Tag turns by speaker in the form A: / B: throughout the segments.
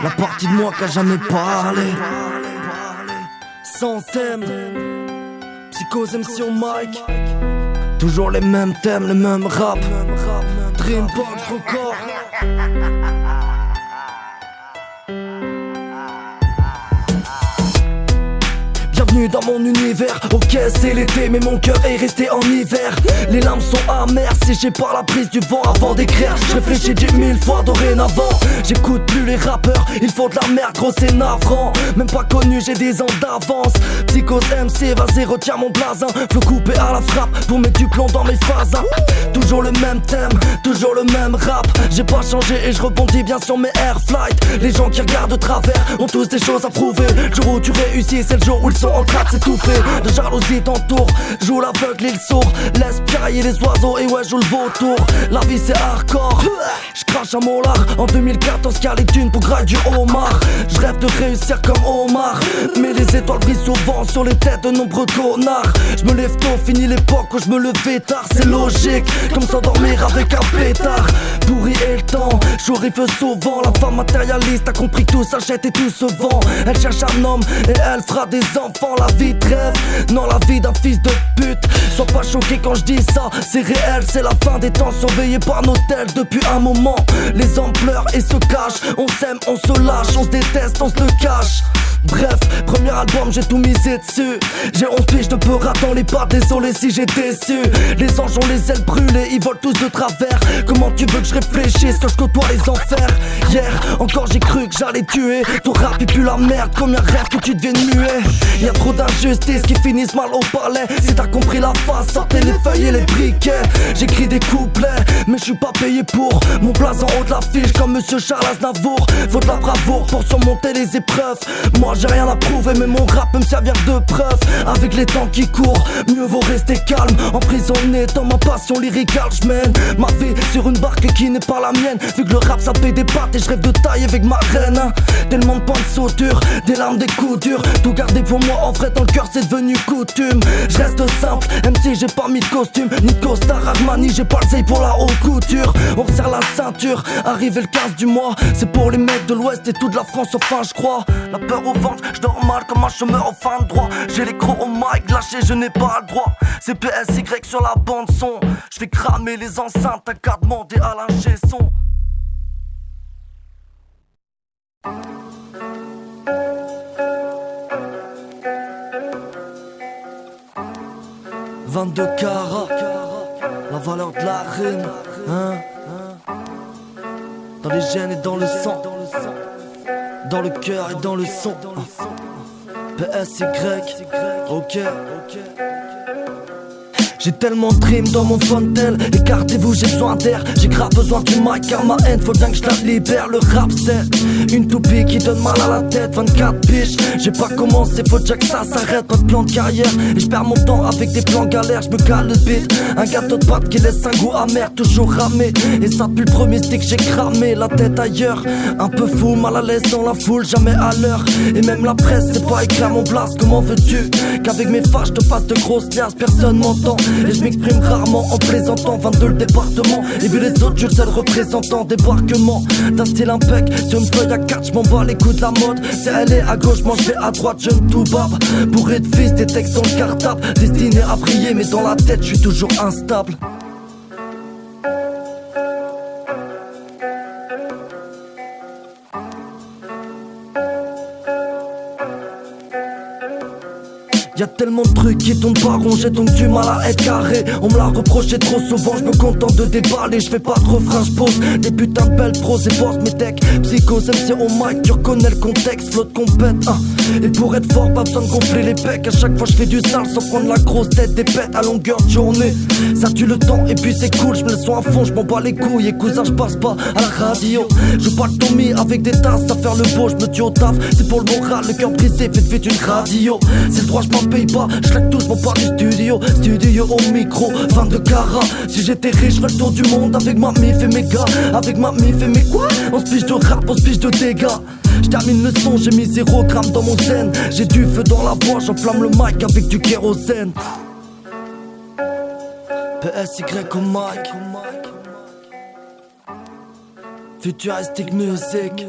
A: La partie de moi qu'a jamais parlé. Sans thème, Psychose MC au mic. Toujours les mêmes thèmes, les mêmes rap. Dreambox Record. Bienvenue dans mon univers. Ok, c'est l'été, mais mon cœur est resté en hiver. Les larmes sont amères, séchées par la prise du vent. Avant d'écrire, je réfléchis 10 000 fois dorénavant. J'écoute plus les rappeurs, ils font de la merde, gros c'est navrant. Même pas connu, j'ai des ans d'avance. Psychose MC, vas-y retiens mon blason. Flow coupé à la frappe pour mettre du plomb dans mes phases. Toujours le même thème, toujours le même rap. J'ai pas changé et je rebondis bien sur mes air flight. Les gens qui regardent de travers ont tous des choses à prouver. Le jour où tu réussis, c'est le jour où ils sont en train de s'étouffer. De jalousie t'entoure, joue l'aveugle et le sourd. Laisse pirailler les oiseaux et ouais joue le vautour. La vie c'est hardcore, j'crache un molar. En 2014 car les thunes pour grailler du homard. J'rêve de réussir comme Omar, mais les étoiles brillent souvent sur les têtes de nombreux connards. J'me lève tôt, fini l'époque où j'me levais tard. C'est logique, comme s'endormir avec un pétard. Pourri et le temps, j'horrible souvent. La femme matérialiste a compris que tout s'achète et tout se vend. Elle cherche un homme et elle fera des enfants. La vie de rêve, non la vie d'un fils de pute. Sois pas choqué quand je dis ça, c'est réel, c'est la fin des temps. Surveillé par nos tels depuis un moment. Les hommes pleurent et se cachent. On s'aime, on se lâche, on se déteste, on se le cache. Bref, premier album, j'ai tout misé dessus. J'ai 11 piges de peur, attends les pas, désolé si j'ai déçu. Les anges ont les ailes brûlées, ils volent tous de travers. Comment tu veux que je réfléchisse quand je côtoie les enfers? Hier, encore j'ai cru que j'allais tuer. Ton rap et puis la merde, combien rêve que tu deviennes muet. Y'a trop d'injustices qui finissent mal au palais. Si t'as compris la face, sortez les feuilles et les briquets. J'écris des couplets, mais je suis pas payé pour. Mon blaze en haut de l'affiche comme Monsieur Charles Aznavour. Faut de la bravoure pour surmonter les épreuves. Moi j'ai rien à prouver mais mon rap peut me servir de preuve. Avec les temps qui courent, mieux vaut rester calme. Emprisonné dans ma passion lyricale, j'mène ma vie sur une barque qui n'est pas la mienne. Vu que le rap ça paye des pattes et je rêve de taille avec ma reine. Tellement de pinceaux durs, des larmes, des coups durs. Tout garder pour moi en vrai dans le cœur c'est devenu coutume. Je reste simple, même si j'ai pas mis de costume ni de costard Armani, j'ai pas le seil pour la haute couture. On resserre la ceinture, arrivé le 15 du mois. C'est pour les mecs de l'ouest et toute la France enfin je crois. La peur au ventre, je dors mal comme un chômeur au fin de droit. J'ai les crocs au mic, lâché, je n'ai pas le droit. C'est PSY sur la bande son. Je fais cramer les enceintes, t'as qu'à demander à l'ingé son. « 22 carats, la valeur de la rime, hein? Dans les gènes et dans le sang, dans le cœur et dans le son. PSY, ok. J'ai tellement de dream dans mon fontel. Écartez-vous, j'ai besoin d'air. J'ai grave besoin du mic car ma haine faut bien que je la libère. Le rap c'est une toupie qui donne mal à la tête. 24 piges, j'ai pas commencé, faut déjà que ça s'arrête. Pas de plan de carrière et je perds mon temps avec des plans galères. Je me cale le beat, un gâteau de pâte qui laisse un goût amer. Toujours ramé, et ça depuis le premier stick j'ai cramé. La tête ailleurs, un peu fou, mal à l'aise dans la foule, jamais à l'heure. Et même la presse c'est pas éclair mon blast. Comment veux-tu qu'avec mes phases je te fasse de grosses liasses? Personne m'entend et je m'exprime rarement en plaisantant. 22 le département, et vu les autres, je le seul représentant. Débarquement d'un style impec sur une feuille à 4, j'm'en bats les coups de la mode. Si elle est à gauche, moi je vais à droite, jeune tout barbe. Bourré de fils, des textes dans le cartable. Destiné à briller, mais dans la tête, je suis toujours instable. Y'a tellement de trucs qui tombent pas rond, j'ai donc du mal à être carré. On me l'a reproché trop souvent, je me contente de déballer. Je fais pas de refrain, je pose des putains de belles pros et boss mes decks. Psychose MC au mic, tu reconnais le contexte, flotte compète, hein. Et pour être fort, pas besoin de gonfler les pecs. À chaque fois je fais du sale sans prendre la grosse tête. Des pètes à longueur de journée, ça tue le temps et puis c'est cool. Je me le son à fond, je m'en bats les couilles. Et cousin je passe pas à la radio. Je parle Tommy avec des tasses à faire le beau. Je me tue au taf, c'est pour le moral, le cœur brisé, fait une radio. C'est le droit, je m'en paye pas, je claque tout, je m'en parle du studio. Studio au micro, 22 carats. Si j'étais riche, je ferais le tour du monde avec ma mif et mes gars. Avec ma mif et mes quoi? On se piche de rap, on se piche de dégâts. J'termine le son, j'ai mis 0 gramme dans mon zen. J'ai du feu dans la voix, j'enflamme le mic avec du kérosène. PSY au mic. Futuristic Music.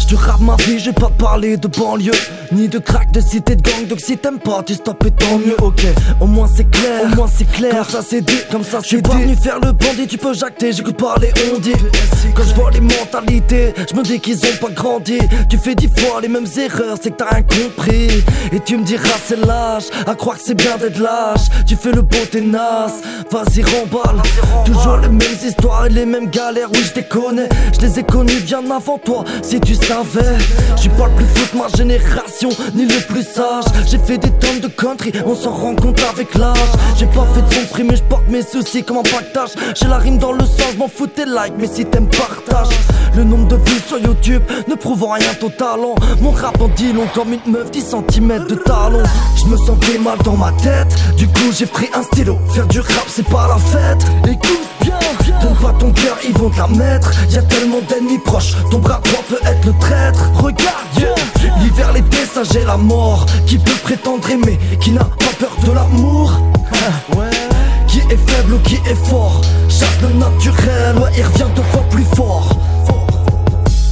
A: Je rappe ma vie, j'ai pas parlé de banlieue, ni de crack, de cité, de gang. Donc si t'aimes pas, tu stoppes et tant mieux. Ok, au moins c'est clair, comme ça c'est dit, comme ça c'est dit. Je suis pas venu faire le bandit, tu peux jacter, j'écoute pas les ondits. Quand je vois les mentalités, je me dis qu'ils ont pas grandi. Tu fais 10 fois les mêmes erreurs, c'est que t'as rien compris. Et tu me diras c'est lâche, à croire que c'est bien d'être lâche. Tu fais le beau, t'es naze, vas-y remballe. Toujours les mêmes histoires et les mêmes galères, oui je les connais. Je les ai connues bien avant toi, si tu savais. Je suis pas le plus fou de ma génération, ni le plus sage. J'ai fait des tonnes de country, on s'en rend compte avec l'âge. J'ai pas fait de son prix mais je porte mes soucis comme un pactage. J'ai la rime dans le sang, je m'en fous tes likes, mais si t'aimes partage. Le nombre de vues sur YouTube ne prouve rien ton talent. Mon rap en dit long comme une meuf 10 cm de talon. Je me sentais mal dans ma tête, du coup j'ai pris un stylo. Faire du rap c'est pas la fête, écoute bien. Donne pas ton cœur, ils vont te la mettre. Y'a tellement d'ennemis proches, ton bras droit peut être le traître. Regarde, yeah. L'hiver, l'été, ça j'ai la mort. Qui peut prétendre aimer, qui n'a pas peur de l'amour? Ouais. Qui est faible ou qui est fort? Chasse le naturel, ouais, il revient 2 fois plus fort.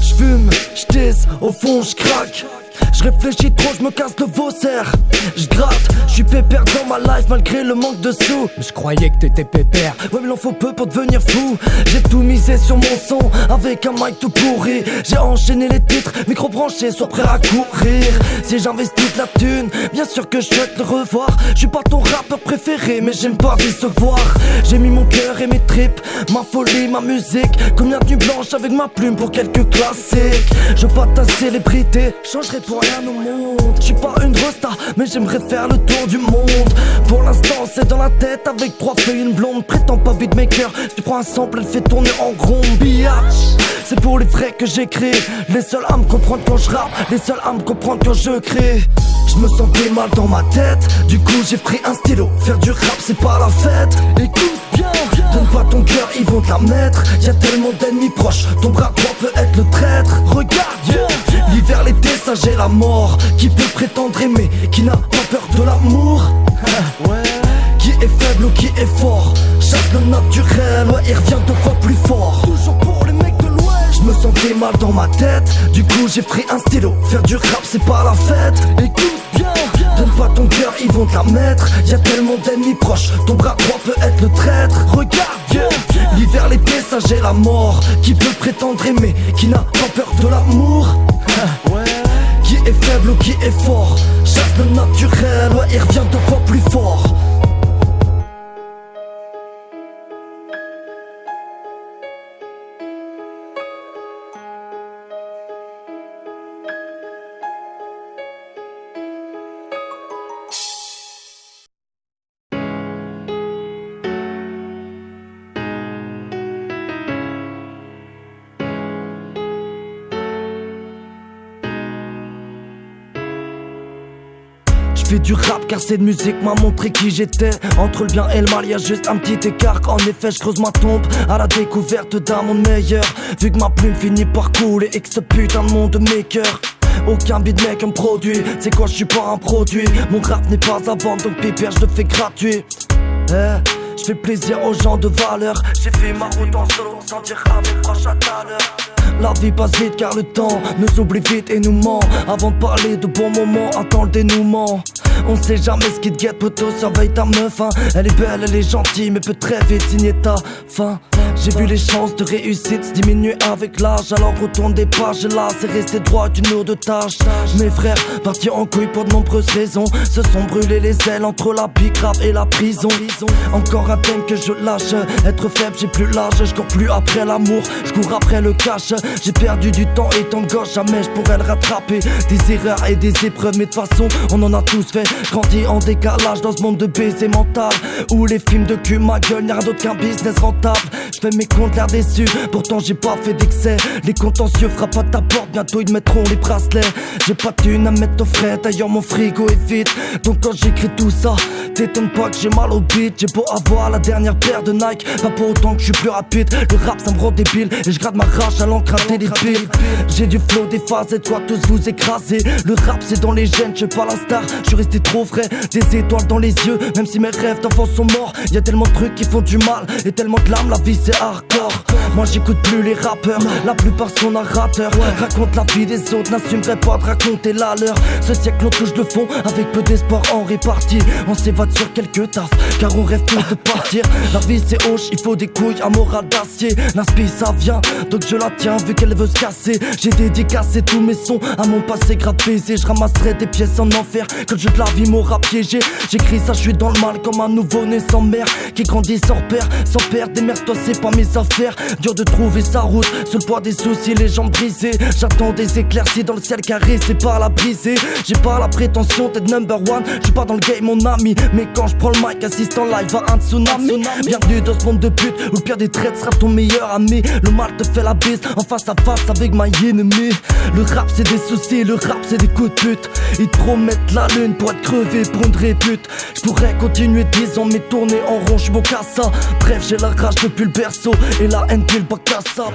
A: J'fume, j'tise, au fond j'craque. Je réfléchis trop, je me casse le faussaire. Je gratte, je suis pépère dans ma life malgré le manque de sous. Je croyais que t'étais pépère, ouais mais il en faut peu pour devenir fou. J'ai tout misé sur mon son, avec un mic tout pourri. J'ai enchaîné les titres, micro branché, sois prêt à courir. Si j'investis de la thune, bien sûr que je souhaite le revoir. Je suis pas ton rappeur préféré, mais j'aime pas décevoir. J'ai mis mon cœur et mes tripes, ma folie, ma musique. Combien de nuits blanches avec ma plume pour quelques classiques. Je veux pas ta célébrité, changerai pour rien au monde. Je suis pas une rosta, mais j'aimerais faire le tour du monde. Pour l'instant c'est dans la tête avec 3 feuilles, une blonde. Prétends pas beatmaker, tu prends un sample, elle fait tourner en rond. Biatch, c'est pour les vrais que j'écris. Les seuls à me comprendre quand je rappe, les seuls à me comprendre quand je crie. Je me sentais mal dans ma tête, du coup j'ai pris un stylo. Faire du rap c'est pas la fête, écoute bien. Donne pas ton cœur, ils vont te la mettre. Y'a tellement d'ennemis proches, ton bras droit peut être le traître. Regarde, yeah. L'hiver, l'été, ça j'ai la mort. Qui peut prétendre aimer, qui n'a pas peur de l'amour? Ouais. Qui est faible ou qui est fort? Chasse le naturel, ouais, il revient 2 fois plus fort. Toujours pour les mecs de l'ouest. Je me sentais mal dans ma tête, du coup j'ai pris un stylo. Faire du rap c'est pas la fête, écoute bien. Donne pas ton cœur, ils vont te la mettre. Y'a tellement d'ennemis proches, ton bras droit peut être le traître. Regarde, yeah. L'hiver, l'été, ça j'ai la mort. Qui peut prétendre aimer, qui n'a pas peur de l'amour? Ouais. Qui est faible ou qui est fort? Chasse le naturel, ouais, il revient 2 fois plus fort. Je fais du rap car cette musique m'a montré qui j'étais. Entre le bien et le mal y'a juste un petit écart. En effet je creuse ma tombe à la découverte d'un monde meilleur. Vu que ma plume finit par couler et que ce putain de monde maker. Aucun beatmaker me produit, c'est quoi je suis pas un produit. Mon rap n'est pas à vendre donc pépère je le fais gratuit. Je fais plaisir aux gens de valeur. J'ai fait ma route en solo sans dire à mes proches à tout à l'heure. La vie passe vite car le temps nous oublie vite et nous ment. Avant de parler de bons moments, attends le dénouement. On sait jamais ce qui te guette, poteau, surveille ta meuf hein. Elle est belle, elle est gentille mais peut très vite signer ta fin. J'ai vu les chances de réussite se diminuer avec l'âge. Alors retourne des pages et là c'est resté droit d'une lourde tâche. Mes frères partis en couille pour de nombreuses raisons se sont brûlés les ailes entre la pique grave et la prison. Encore un thème que je lâche. Être faible j'ai plus l'âge. Je cours plus après l'amour, je cours après le cash. J'ai perdu du temps étant gosse, jamais je pourrais le rattraper. Des erreurs et des épreuves, mais de toute façon on en a tous fait. Grandi en décalage dans ce monde de baiser mental où les films de cul ma gueule, y'a rien d'autre qu'un business rentable. Je fais mes comptes l'air déçus, pourtant j'ai pas fait d'excès. Les contentieux frappent à ta porte, bientôt ils mettront les bracelets. J'ai pas de thune à mettre au frais, d'ailleurs mon frigo est vide. Donc quand j'écris tout ça, t'étonnes pas que j'ai mal au beat. J'ai beau avoir la dernière paire de Nike, pas pour autant que je suis plus rapide. Le rap ça me rend débile et je gratte ma rage à l'encre indélébile. J'ai du flow, des phases et toi tous vous écraser. Le rap c'est dans les gènes, je suis pas la star, je suis resté trop vrai. Des étoiles dans les yeux, même si mes rêves d'enfants sont morts. Y'a tellement de trucs qui font du mal et tellement de larmes, la vie c'est hardcore. Moi j'écoute plus les rappeurs, la plupart sont narrateurs. Raconte la vie des autres, n'assumerait pas de raconter la leur. Ce siècle on touche le fond, avec peu d'espoir en répartie. On s'évade sur quelques tafs, car on rêve tous de partir. La vie c'est hoche, il faut des couilles à morale d'acier. L'inspi ça vient, donc je la tiens vu qu'elle veut se casser. J'ai dédicacé tous mes sons à mon passé grave baisé. Je ramasserai des pièces en enfer, quand le jeu de la vie m'aura piégé. J'écris ça, je suis dans le mal comme un nouveau-né sans mère qui grandit sans père, sans père. Démerde-toi, c'est pas mes affaires. Dur de trouver sa route, sous le poids des soucis, les jambes brisées. J'attends des éclaircies dans le ciel caressé par la brisée. J'ai pas la prétention d'être number one, j'suis pas dans le game mon ami. Mais quand je prends le mic, assiste en live à un tsunami. Bienvenue dans ce monde de pute où le pire des traits sera ton meilleur ami. Le mal te fait la bise en face à face avec my enemy. Le rap c'est des soucis, le rap c'est des coups de pute. Ils te promettent la lune pour être crevé, pour une répute. J'pourrais continuer 10 ans mais tourner en rond, j'suis mon cassa. Bref j'ai la rage depuis le berceau et la haine puis le bac à sable.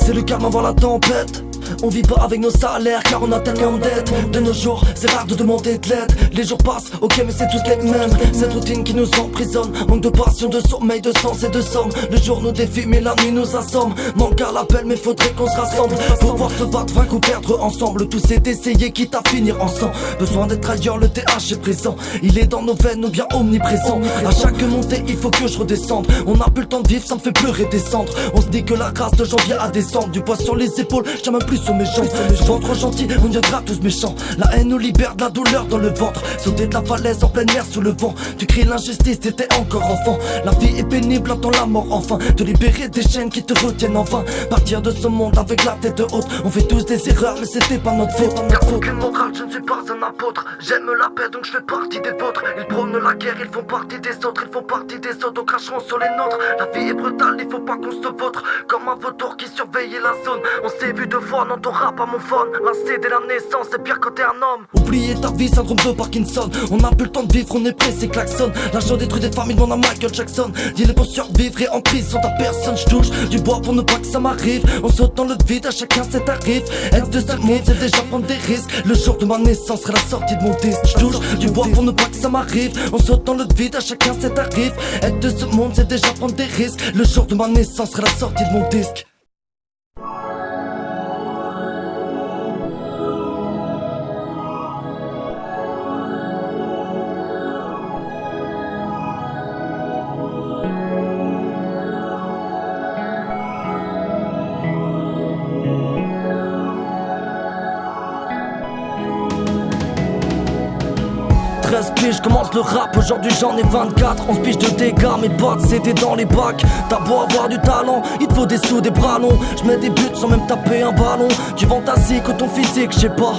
A: C'est le calme avant la tempête. On vit pas avec nos salaires car on a tellement de dettes. De nos jours c'est rare de demander de l'aide. Les jours passent, ok mais c'est tous les mêmes. Cette routine qui nous emprisonne. Manque de passion, de sommeil, de sens et de somme. Le jour nous défie mais la nuit nous assomme. Manque à l'appel mais faudrait qu'on se rassemble pour pouvoir se battre, vaincre ou perdre ensemble. Tout c'est d'essayer quitte à finir ensemble. Besoin d'être ailleurs, le TH est présent. Il est dans nos veines ou bien omniprésent. À chaque montée il faut que je redescende. On n'a plus le temps de vivre, ça me fait pleurer descendre. On se dit que la grâce de janvier à décembre. Du poids sur les épaules, j'ai même plus sur mes jambes. Souvent trop gentil, on deviendra tous méchants. La haine nous libère de la douleur dans le ventre. Sauter de la falaise en plein air sous le vent. Tu cries l'injustice, t'étais encore enfant. La vie est pénible, attends la mort enfin. Te libérer des chaînes qui te retiennent en vain. Partir de ce monde avec la tête haute. On fait tous des erreurs mais c'était pas notre faute. Y'a aucune morale, je ne suis pas un apôtre. J'aime la paix donc je fais partie des vôtres. Ils prônent la guerre, ils font partie des autres. Ils font partie des autres, donc cracheront sur les nôtres. La vie est brutale, il faut pas qu'on se vautre. Comme un vautour qui surveillait la zone. On s'est vu deux fois, non ton rap à mon phone. Lancé dès la naissance, c'est pire quand t'es un homme. Oubliez ta vie, syndrome de Parkinson. On n'a plus le temps de vivre, on est pressé, klaxon. L'argent détruit des familles, demande à Michael Jackson. Dis-les pour survivre et en prison ta personne. J'touche du bois pour ne pas que ça m'arrive. On saute dans le vide, à chacun ses tarifs. Être de ce monde, c'est déjà prendre des risques. Le jour de ma naissance serait la sortie de mon disque. J'touche du bois pour ne pas que ça m'arrive. On saute dans le vide, à chacun ses tarifs. Être de ce monde, c'est déjà prendre des risques. Le jour de ma naissance serait la sortie de mon disque. Je commence le rap, aujourd'hui j'en ai 24. 11 piges de dégâts, mes potes c'était dans les bacs. T'as beau avoir du talent, il te faut des sous, des bras longs. Je mets des buts sans même taper un ballon. Tu vends ta zik ou ton physique, je sais pas.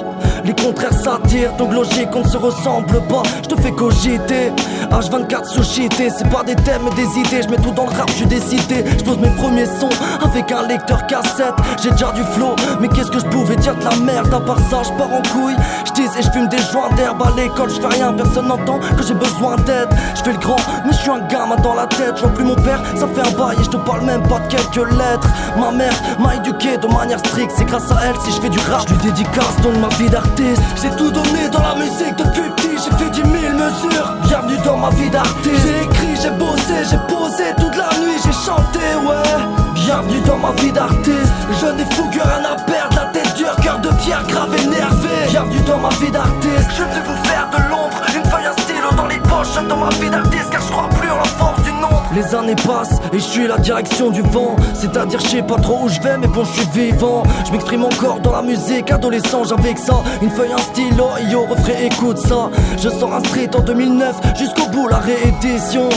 A: Les contraires s'attirent, donc logique on ne se ressemble pas. Je te fais cogiter, H24 sous cheaté. C'est pas des thèmes mais des idées, je mets tout dans le rap, je suis décidé. Je pose mes premiers sons avec un lecteur cassette. J'ai déjà du flow, mais qu'est-ce que je pouvais dire de la merde. À part ça, je pars en couille, je dis et je fume des joints d'herbe à l'école, je fais rien, personne 20 ans que j'ai besoin d'aide. Je fais le grand mais je suis un gamin dans la tête. Je vois plus mon père, ça fait un bail et je te parle même pas de quelques lettres. Ma mère m'a éduqué de manière stricte, c'est grâce à elle si je fais du rap. Je lui dédicace donc ma vie d'artiste. J'ai tout donné dans la musique depuis petit, j'ai fait 10 000 mesures. Bienvenue dans ma vie d'artiste. J'ai écrit, j'ai bossé, j'ai posé toute la nuit, j'ai chanté, ouais. Bienvenue dans ma vie d'artiste. Jeune et fougueux, rien à perdre, la tête dure, cœur de pierre, grave énervé. Bienvenue dans ma vie d'artiste. Je vais vous faire de l'ombre, une feuille, un stylo dans les poches. Dans ma vie d'artiste, car je crois plus en la force du nombre. Les années passent et je suis la direction du vent. C'est-à-dire je sais pas trop où je vais, mais bon je suis vivant. Je m'exprime encore dans la musique, adolescent j'avais que ça. Une feuille, un stylo, et au refrain écoute ça. Je sors un street en 2009, jusqu'au bout la réédition.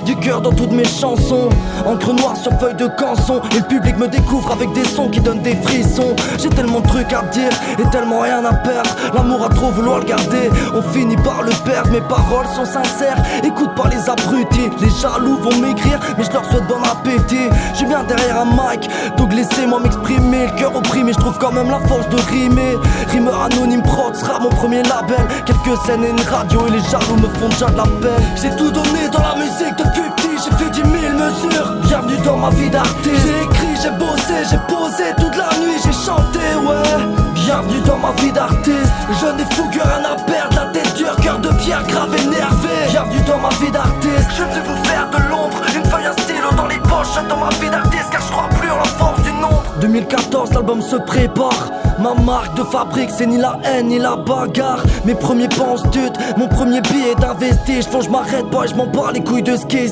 A: Du cœur dans toutes mes chansons, encre noire sur feuille de canson. Et le public me découvre avec des sons qui donnent des frissons. J'ai tellement de trucs à dire et tellement rien à perdre. L'amour à trop vouloir le garder, on finit par le perdre. Mes paroles sont sincères, écoute pas les abrutis. Les jaloux vont m'écrire, mais je leur souhaite bon appétit. Je suis bien derrière un mic, donc laissez-moi m'exprimer. Le cœur opprimé, je trouve quand même la force de rimer. Rimeur anonyme prod sera mon premier label. Quelques scènes et une radio et les jaloux me font déjà de la peine. J'ai tout donné dans la musique depuis petit, j'ai fait 10 000 mesures. Bienvenue dans ma vie d'artiste. J'ai écrit, j'ai bossé, j'ai posé toute la nuit, j'ai chanté, ouais. Bienvenue dans ma vie d'artiste. Jeune et fougueux, rien à perdre, la tête dure, cœur de pierre, grave énervé. Bienvenue dans ma vie d'artiste. Je vais vous faire de l'ombre, une feuille, un stylo dans les poches. Dans ma vie d'artiste, car je crois plus en la force du nombre. 2014, l'album se prépare. Ma marque de fabrique, c'est ni la haine ni la bagarre. Mes premiers pense-tut, mon premier billet d'investi. Je m'arrête pas et je m'en bats les couilles de ce qu'est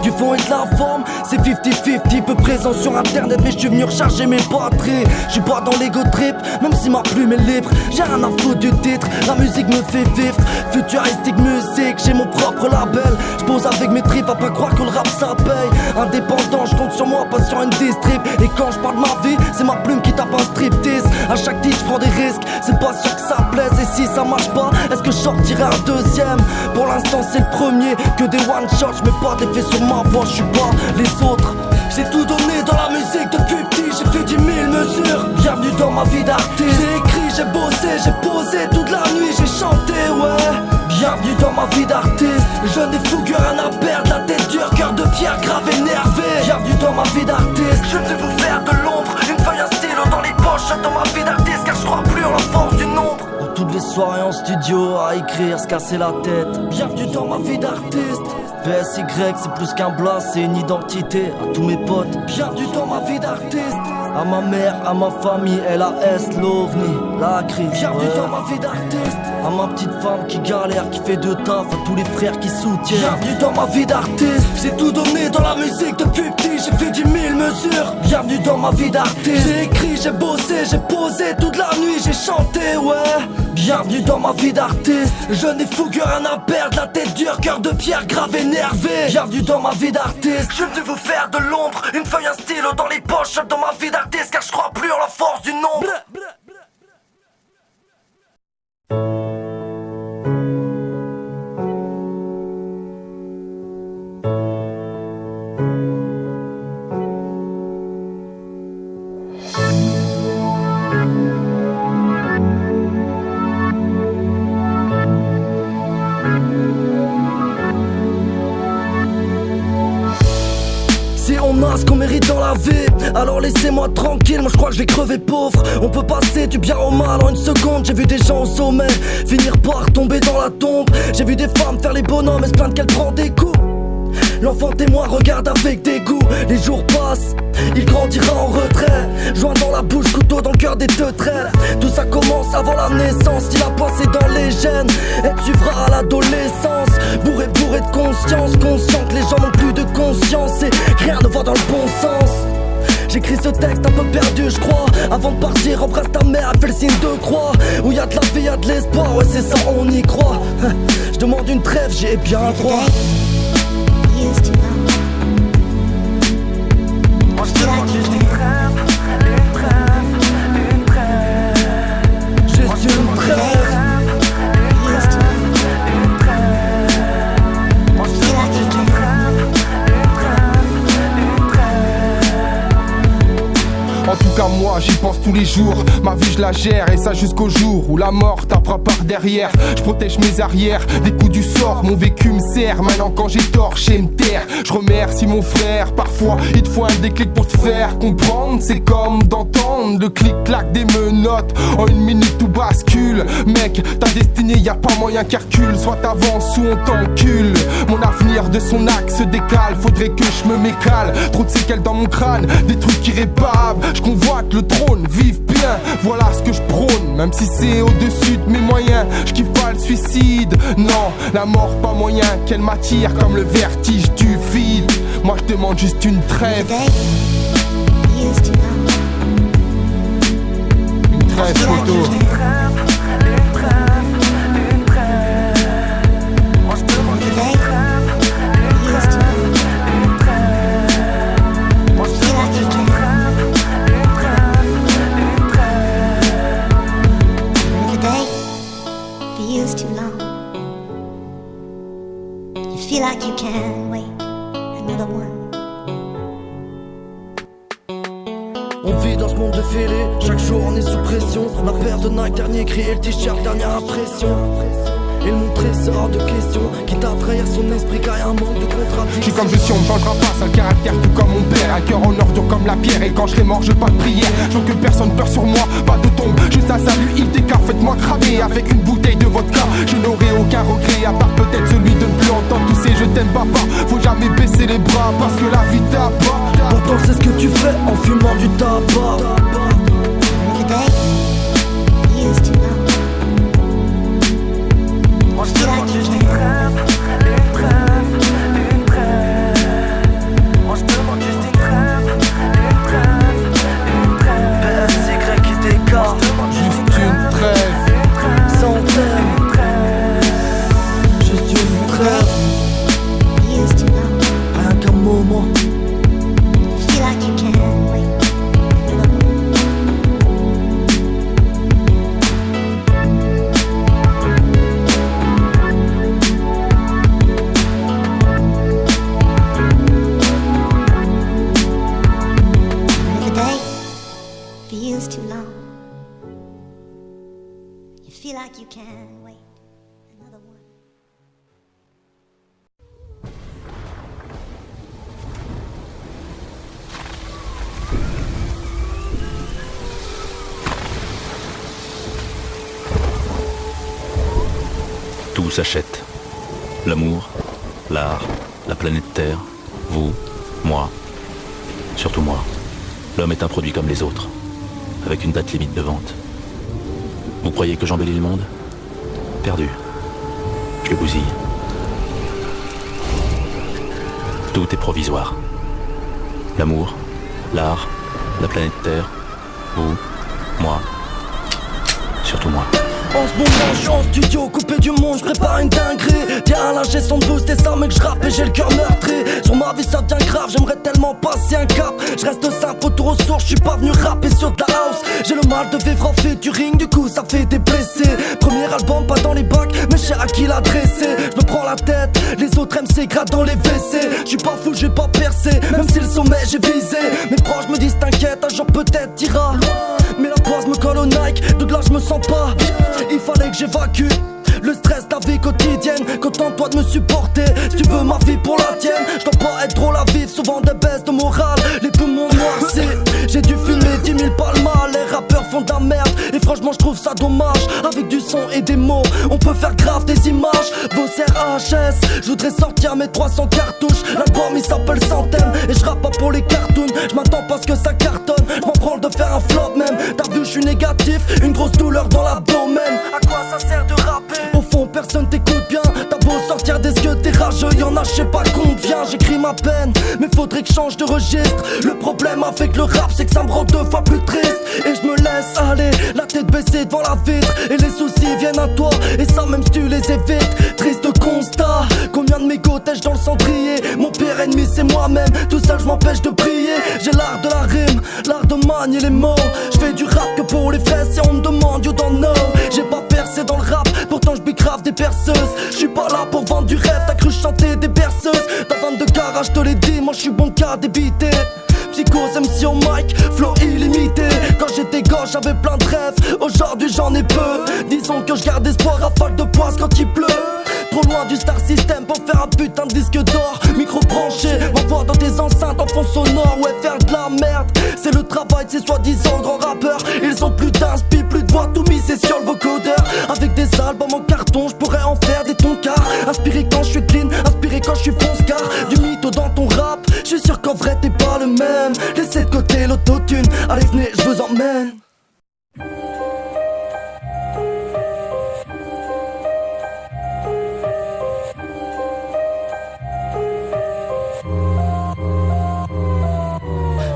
A: du fond et de la forme, c'est 50-50. Peu présent sur internet, mais je suis venu recharger mes batteries. Je suis pas dans l'ego trip, même si ma plume est libre. J'ai rien à foutre du titre, la musique me fait vivre. Futuristique musique, j'ai mon propre label. Je pose avec mes tripes, à pas croire que le rap ça paye. Indépendant, je compte sur moi, pas sur une distrib. Et quand je parle de ma vie, c'est ma plume qui tape un striptease. À chaque titre, je prends des risques, c'est pas sûr que ça plaise. Et si ça marche pas, est-ce que je sortirai un deuxième? Pour l'instant, c'est le premier, que des one shots. Je mets pas d'effet sur ma voix, je suis pas les autres. J'ai tout donné dans la musique depuis petit, j'ai fait 10 000 mesures. Bienvenue dans ma vie d'artiste. J'ai écrit, j'ai bossé, j'ai posé toute la nuit, j'ai chanté, ouais. Bienvenue dans ma vie d'artiste. Jeune et fougueux, rien à perdre, la tête dure, cœur de pierre, grave énervé. Bienvenue dans ma vie d'artiste. Je vais vous faire de l'ombre, une feuille, un stylo dans les poches. Dans ma vie d'artiste, car je crois plus en la force du nombre. Toutes les soirées en studio à écrire, se casser la tête. Bienvenue dans ma vie d'artiste. PSY, c'est plus qu'un blast, c'est une identité. À tous mes potes, bienvenue dans ma vie d'artiste. À ma mère, à ma famille, LAS, l'OVNI, la crise. Bienvenue dans ma vie d'artiste. À ma petite femme qui galère, qui fait de taf, à tous les frères qui soutiennent. Bienvenue dans ma vie d'artiste. J'ai tout donné dans la musique depuis petit, j'ai fait 10 000 mesures. Bienvenue dans ma vie d'artiste. J'ai écrit, j'ai bossé, j'ai posé toute la nuit, j'ai chanté, ouais. Bienvenue dans ma vie d'artiste. Jeune et fougueux, rien à perdre, la tête dure, cœur de pierre, grave énervé. Bienvenue dans ma vie d'artiste. Je vais vous faire de l'ombre, une feuille, un stylo dans les poches. Dans ma vie d'artiste, car je crois plus en la force du nombre. On a ce qu'on mérite dans la vie, alors laissez-moi tranquille, moi je crois que je vais crever pauvre. On peut passer du bien au mal en une seconde. J'ai vu des gens au sommet finir par tomber dans la tombe. J'ai vu des femmes faire les bonhommes et se plaindre qu'elles prennent des coups. L'enfant témoin regarde avec dégoût. Les jours passent, il grandira en retrait. Joint dans la bouche, couteau dans le cœur des deux traits. Tout ça commence avant la naissance, il a passé dans les gènes. Elle suivra à l'adolescence, bourré de conscience. Conscient que les gens n'ont plus de conscience et rien ne va dans le bon sens. J'écris ce texte un peu perdu, je crois. Avant de partir, embrasse ta mère, elle fait le signe de croix. Où y'a de la vie, y'a de l'espoir, ouais c'est ça, on y croit. Je demande une trêve, j'ai bien le droit. Moi je demande juste une trêve, une trêve, une trêve. Juste une trêve. En tout
B: cas moi j'y pense tous les jours. Ma vie je la gère et ça jusqu'au jour où la mort tapera par derrière. Je protège mes arrières des coups du sort. Mon vécu me sert maintenant quand j'ai tort, j'ai me taire. Je remercie mon frère, parfois il te faut un déclic pour te faire comprendre. C'est comme d'entendre le clic-clac des menottes. En une minute tout bascule. Mec, ta destinée y a pas moyen qu'elle recule. Soit t'avances ou on t'encule. Mon avenir de son axe se décale. Faudrait que je me mécale. Trop de séquelles dans mon crâne, des trucs irrépaраbles. Je convoite le trône, vive bien. Voilà ce que je prône, même si c'est au-dessus de mes moyens. Je kiffe pas le suicide, non. La mort pas moyen qu'elle m'attire comme le vertige du vide. Moi je demande juste une trêve. Une trêve photo.
C: Feel like you can wait another one.
A: On vit dans ce monde de fêlés, chaque jour on est sous pression. La paire de Nike, dernier cri et le t-shirt, dernière impression. Et le montrer c'est hors de question. Quitte à trahir son esprit car y a un manque de contradiction.
B: Je suis comme je suis, on me changera pas, sale caractère tout comme mon père. Un cœur en or dur comme la pierre. Et quand je serai mort je pas de prière. Je veux que personne peur sur moi, pas de tombe. Juste un salut ITK, faites-moi cramer avec une bouteille de vodka. Je n'aurai aucun regret à part peut-être celui de ne plus entendre tous ces je t'aime papa. Faut jamais baisser les bras parce que la vie t'abat.
A: Pourtant c'est ce que tu fais en fumant du tabac.
C: Moi je demande juste une trêve, une trêve, une trêve. Moi je demande juste une trêve, une trêve, une trêve.
A: PSYTK,
B: Juste une trêve.
A: sans thème. Juste une trêve. Rien qu'un moment.
C: Feel like you can wait. Feels too long. You feel like you can wait another one.
D: Tout s'achète. L'amour, l'art, la planète Terre, vous, moi, surtout moi. L'homme est un produit comme les autres, avec une date limite de vente. Vous croyez que j'embellis le monde ? Perdu. Je le bousille. Tout est provisoire. L'amour, l'art, la planète Terre, vous, moi, surtout moi.
A: En ce moment je suis en studio, coupé du monde, je prépare une dinguerie. Tiens là j'ai son boost et ça mec je rappe et j'ai le cœur meurtri. Sur ma vie ça devient grave, j'aimerais tellement passer un cap. Je reste simple, retour aux sources, je suis pas venu rapper sur de la house. J'ai le mal de vivre en featuring, du coup ça fait des blessés. Premier album pas dans les bacs, mais je sais à qui l'adresser. Je me prends la tête, les autres MC grattent dans les WC. Je suis pas fou, je vais pas percer, même si le sommet j'ai visé. Mes proches me disent t'inquiète, un jour peut-être t'iras. Mais la base me colle au Nike, donc là je me sens pas. Il fallait que j'évacue le stress de la vie quotidienne. Contente-toi de me supporter si tu veux ma vie pour la tienne. Je dois pas être drôle à vivre, souvent des baisses de morale. Les poumons noircis, j'ai dû fumer 10 000 palmas. Les rappeurs font de la merde et franchement je trouve ça dommage. Avec du son et des mots, on peut faire grave des images. Vos RHS, je voudrais sortir mes 300 cartouches. L'album il s'appelle Centaine et je rappe pas pour les cartoons. Je m'attends pas à ce que ça cartonne, je m'en prends de faire un flop même. T'as vu je suis négatif, une grosse douleur dans l'abdomen. À quoi ça sert de rapper? Au fond personne t'écoute bien. T'as beau sortir des yeux, t'es rageux, y'en a je sais pas combien. J'écris ma peine, mais faudrait que je change de registre. Le problème avec le rap c'est que ça me rend 2 fois plus triste. Et je me laisse aller, la tête baissée devant la vitre. Et les soucis viennent à toi, et ça même si tu les évites. Triste constat, combien de mégots t'ai-je dans le cendrier? Mon pire ennemi c'est moi-même, tout seul je m'empêche de prier. J'ai l'art de la rime, l'art de manier les mots. Je fais du rap que pour les fraises, si on me demande you don't know. J'ai pas percé dans le rap, pourtant je grave des perceuses. Je suis pas là pour vendre du rêve, t'as cru chanter des berceuses. T'as 22 garages, je te l'ai dit, moi je suis bon qu'à débiter. Psychose MC au mic, flow illimité. Quand j'étais gosse j'avais plein de rêves, aujourd'hui j'en ai peu. Disons que je garde espoir, rafale de poisse quand il pleut. Trop loin du star system pour faire un putain de disque d'or. Micro branché, m'envoie dans tes enceintes en fond sonore. Ouais, faire de la merde, c'est le travail de ces soi-disant grands rappeurs. Ils ont plus d'inspi, plus de voix, tout misé sur le vocodeur. Avec des albums en carton, je pourrais en faire des toncars. Inspiré quand je suis clean, inspiré quand je suis fonce-car. Du mytho dans ton rap, je suis sûr qu'en vrai t'es pas le même. Laissez de côté l'autotune, allez venez, je vous emmène.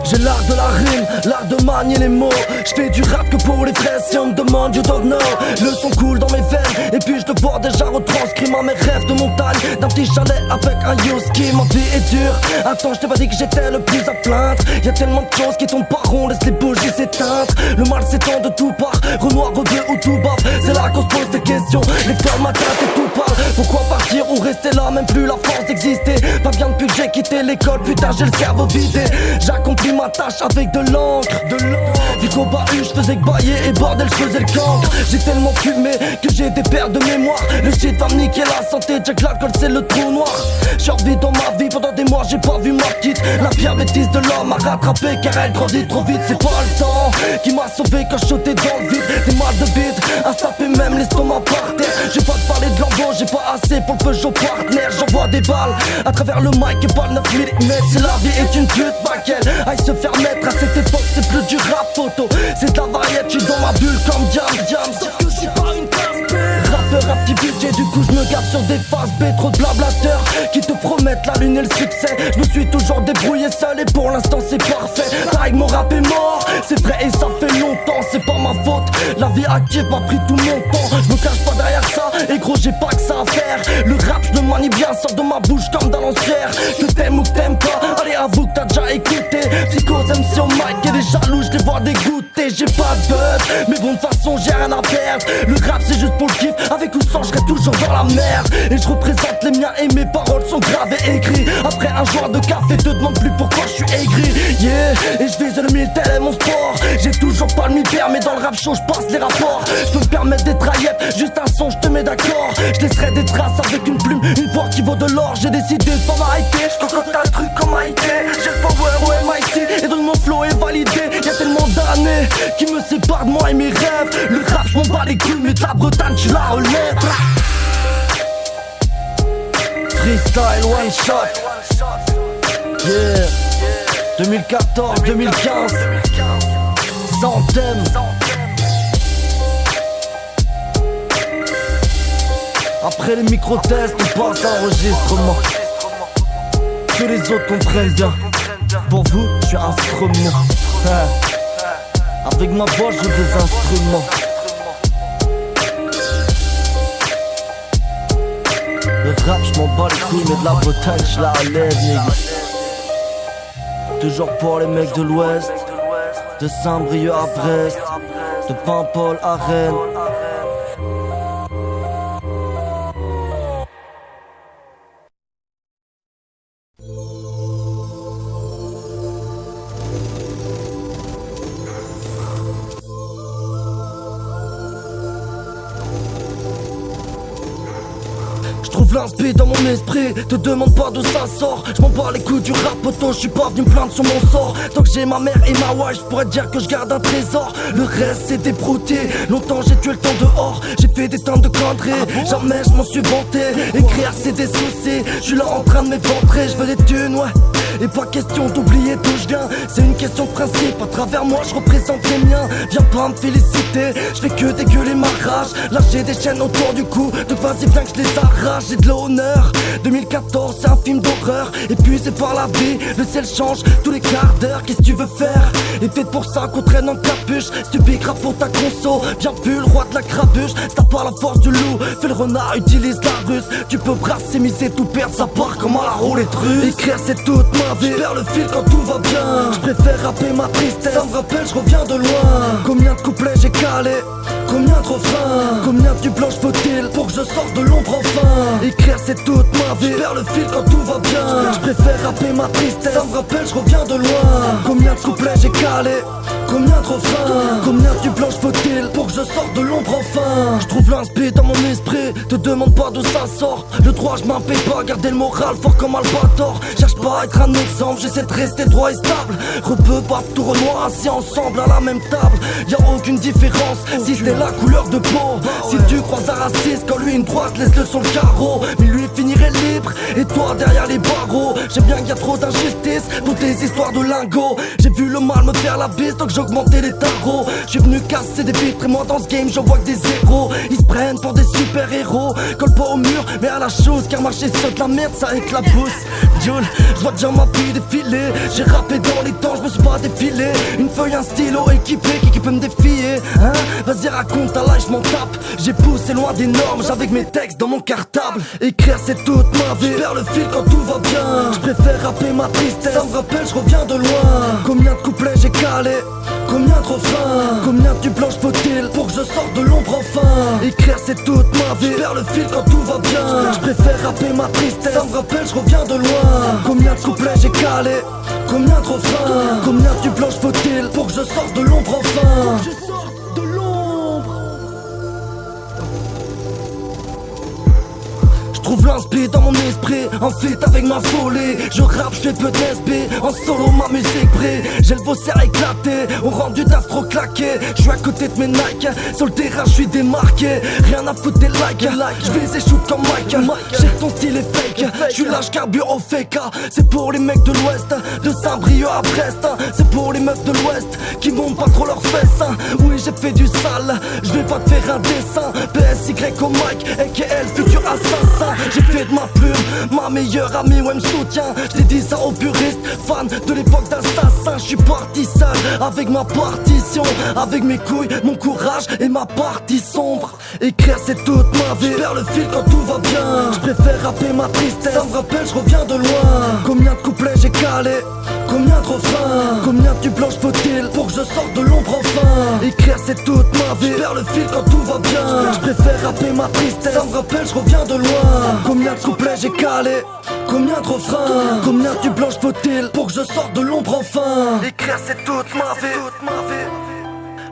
A: J'ai l'art de la rime, l'art de manier les mots. Je fais du rap que pour les vrais, si on me demande you don't know. Le son coule dans mes veines, et puis je te vois déjà retranscrit ma mes rêves de montagne. D'un petit chalet avec un Yoski, ma vie est dure. Attends, je t'ai pas dit que j'étais le plus à plaindre. Y'a tellement de choses qui tombent pas rond, laisse les bougies s'éteindre. Le mal s'étend de tout part, Renoir, Rebeu ou tout bas. C'est là qu'on se pose des questions, les fleurs m'atteintent et tout parle. Pourquoi partir ou rester là, même plus la force d'exister. Pas bien depuis que j'ai quitté l'école, putain j'ai le cerveau vidé. J'accomplis ma tâche avec de l'encre. Vu qu'au bahut je faisais que bailler et bordel je faisais le cancre. J'ai tellement fumé que j'ai des pertes de mémoire. Le shit va me niquer la santé, Jack l'alcool c'est le trou noir. J'en vis dans ma vie, pendant des mois j'ai pas vu ma petite. La pire bêtise de l'homme a rattrapé car elle grandit trop vite. C'est pas le temps qui m'a sauvé quand je sautais dans le vide. Des mal de bide, à se taper même l'estomac par terre. J'ai pas te parler de lambeau, j'ai pas assez pour le Peugeot partenaire. J'envoie des balles à travers le mic et pas le 9 mm. Si la vie est une pute, bah qu'elle aille se faire mettre. À cette époque c'est plus du rap photo, c'est de la variété, je suis dans ma bulle comme Diam. Sauf que je suis pas une classe B. Rappeur à petit budget, du coup je me gaffe sur des phases B. Trop de blablateurs qui te promettent la lune et le succès. Je me suis toujours débrouillé seul et pour l'instant c'est parfait. Pareil que mon rap est mort, c'est vrai et ça fait longtemps. C'est pas ma faute, la vie active m'a pris tout mon temps. Je me cache pas derrière ça et gros j'ai pas que ça à faire. Le rap je le manie bien, sort de ma bouche comme d'un lance-pierre. Que t'aimes ou que t'aimes pas, allez avoue que t'as déjà écouté. Psychose MC au mic et les jaloux je les vois dégoûter. J'ai pas de buzz, mais bon de toute façon j'ai rien à perdre. Le rap c'est juste pour le kiff, avec ou sans je serai toujours dans la merde. Et je représente les miens et mes paroles sont gravées écrites. Après un joueur de café te demande plus pourquoi je suis aigri. Yeah, et je vise le mille, tel est mon sport. J'ai toujours pas le mi-père mais dans le rap chaud je passe les rapports. Je peux me permettre d'être aïep, juste un son je te mets d'accord. Je laisserai des traces avec une plume, une voix qui vaut de l'or. J'ai décidé de pas m'arrêter, je cocotte un truc comme Haïti. J'ai le power au MIC et donc mon flow est validé. Y'a tellement d'années qui me séparent de moi et mes rêves. Le rap je m'en bats les couilles mais de la Bretagne tu la relèves. Freestyle one shot. Yeah. 2014, 2015. Sans thème. Après les micro-tests on passe à enregistrement. Que les autres comprennent bien. Pour vous, je suis instrument. Avec ma voix, je joue des instruments. Le rap, je m'en bats les couilles, mais de la Bretagne, je la relève, nigga. Toujours pour les mecs de l'Ouest, de Saint-Brieuc à Brest, de Paimpol à Rennes. Trouve l'inspi dans mon esprit, te demande pas d'où ça sort. Je m'en bats les couilles du rap poto, je suis pas venu me plaindre sur mon sort. Tant que j'ai ma mère et ma wife, je pourrais dire que je garde un trésor. Le reste c'est débrouillé, longtemps j'ai tué le temps dehors. J'ai fait des tonnes de conneries, jamais je m'en suis vanté. Écrire c'est des soucis, je suis là en train de m'éventrer. Je veux des thunes, ouais, et pas question d'oublier d'où je viens. C'est une question de principe, à travers moi je représente les miens. Viens pas me féliciter, je fais que dégueuler ma rage. Là j'ai des chaînes autour du cou, donc vas-y viens que je les arrache. J'ai de l'honneur, 2014 c'est un film d'horreur. Épuisé par la vie, le ciel change tous les quarts d'heure. Qu'est-ce que tu veux faire? Et fait pour ça qu'on traîne en capuche. Stupide grave pour ta conso, bien vu le roi de la crabuche. Ça part la force du loup, fais le renard, utilise la ruse. Tu peux brasser, miser, tout perdre, ça part comme à la roulette russe. Écrire c'est toute ma vie, j'perds le fil quand tout va bien. J'préfère rapper ma tristesse, ça me rappelle je reviens de loin. Combien de couplets j'ai calé, combien de refrains, combien de tubes faut-il pour que je sorte de l'ombre enfin. Écrire c'est toute ma vie, j'perds le fil quand tout va bien. J'préfère rapper ma tristesse, ça me rappelle je reviens de loin. Combien de couplets j'ai calé, combien de refrains, combien de tubes faut-il pour que je sorte de l'ombre enfin. J'trouve l'inspi dans mon esprit, te demande pas d'où ça sort. Le droit je m'appelle pas, garder le moral fort comme Albator. Cherche pas à être un exemple, j'essaie de rester droit et stable. Repeux, pas tout renoir, assis ensemble à la même table. Y'a aucune différence, si c'est la couleur de peau. Si tu croises un raciste, quand lui une droite, laisse-le sur le carreau. Mais lui finirait libre, et toi derrière les barreaux. J'aime bien qu'il y a trop d'injustice pour tes histoires de lingots. J'ai vu le mal me faire la bise, donc j'augmentais les tarots. J'suis venu casser des vitres, et moi dans ce game j'en vois que des héros. Ils se prennent pour des super-héros, colle pas au mur, mais à la chose. Car marcher sur de la merde, ça éclabousse. Joule, j'vois déjà ma vie défiler. J'ai rappé dans les temps, j'me suis pas défilé. Une feuille, un stylo équipé, qui peut me défier, hein? Vas-y raconte ta life, j'm'en tape. J'ai poussé loin des normes, j'avais mes textes dans mon cartable. Écrire c'est toute ma vie, j'perds le fil quand tout va bien. J'préfère rapper ma tristesse, ça me rappelle je reviens de loin. Combien de couplets j'ai calé, combien de refrains, combien de tubes faut-il pour que je sorte de l'ombre enfin. Écrire c'est toute ma vie, j'perds le fil quand tout va bien. J'préfère rapper ma tristesse, ça me rappelle je reviens de loin. Combien de couplets j'ai calé, combien de refrains, combien de tubes faut-il pour que je sorte de l'ombre enfin. J'trouve l'inspi dans mon esprit, en fit avec ma folie. Je rappe, j'fais peu d'SB, en solo ma musique brille. J'ai le faussaire éclaté, au rendu taf trop claqué. J'suis à côté de mes Nike, sur le terrain j'suis démarqué. Rien à foutre des likes, j'vise et shoot comme Mike. J'ai que ton style est fake, j'suis là j'carbure au fake. C'est pour les mecs de l'ouest, de Saint-Brieuc à Brest. C'est pour les meufs de l'ouest, qui montent pas trop leurs fesses. Oui j'ai fait du sale, j'vais pas te faire un dessin. PSY au mic, AKL futur assassin. J'ai fait de ma plume ma meilleure amie, ouais me soutient. J't'ai dit ça aux puristes, fans de l'époque d'Assassin. J'suis parti seul avec ma partition, avec mes couilles, mon courage et ma partie sombre. Écrire c'est toute ma vie, j'perds le fil quand tout va bien. J'préfère rapper ma tristesse, ça me rappelle je reviens de loin. Combien de couplets j'ai calé, combien de refrains, combien de tubes faut-il pour que je sorte de l'ombre enfin. Écrire c'est toute ma vie, j'perds le fil quand tout va bien. J'préfère rapper ma tristesse, ça me rappelle je reviens de loin. Combien de couplets j'ai calé, combien de refrains, combien de tubes faut-il pour que je sorte de l'ombre enfin. Écrire c'est toute ma vie,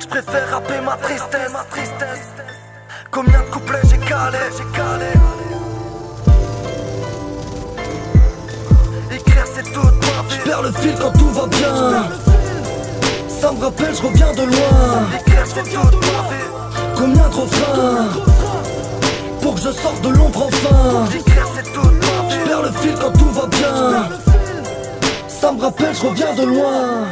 A: j'préfère rapper ma tristesse. Combien de couplets j'ai calé. Écrire c'est toute ma vie, j'perds le fil quand tout va bien. Ça me rappelle je reviens de loin. Écrire c'est toute ma vie, combien de refrains pour que je sorte de l'ombre enfin. Écrire c'est toute ma vie, j'perds le fil quand tout va bien. Ça me rappelle je reviens de loin.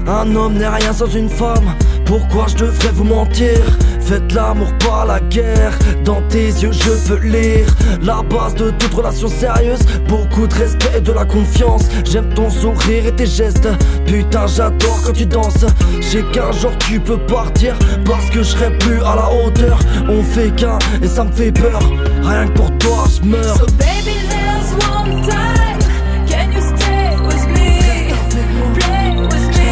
A: Un homme n'est rien sans une femme, pourquoi je devrais vous mentir? Faites l'amour pas la guerre, dans tes yeux je peux lire la base de toute relation sérieuse, beaucoup de respect et de la confiance. J'aime ton sourire et tes gestes, putain j'adore quand tu danses. J'ai qu'un jour tu peux partir, parce que je serai plus à la hauteur. On fait qu'un et ça me fait peur, rien que pour toi je meurs.
E: So baby there's one time, can you stay with me, play with me.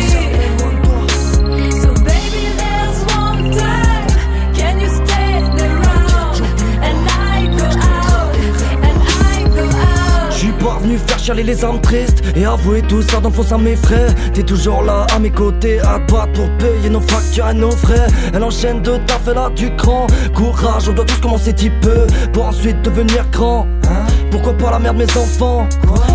A: Pas venu faire chialer les âmes tristes et avouer tout ça dans le fond ça m'effraie. T'es toujours là à mes côtés à te battre pour payer nos factures et nos frais. Elle enchaîne de taf, elle a du cran. Courage, on doit tous commencer petit peu pour ensuite devenir grand. Pourquoi pas la mère de mes enfants?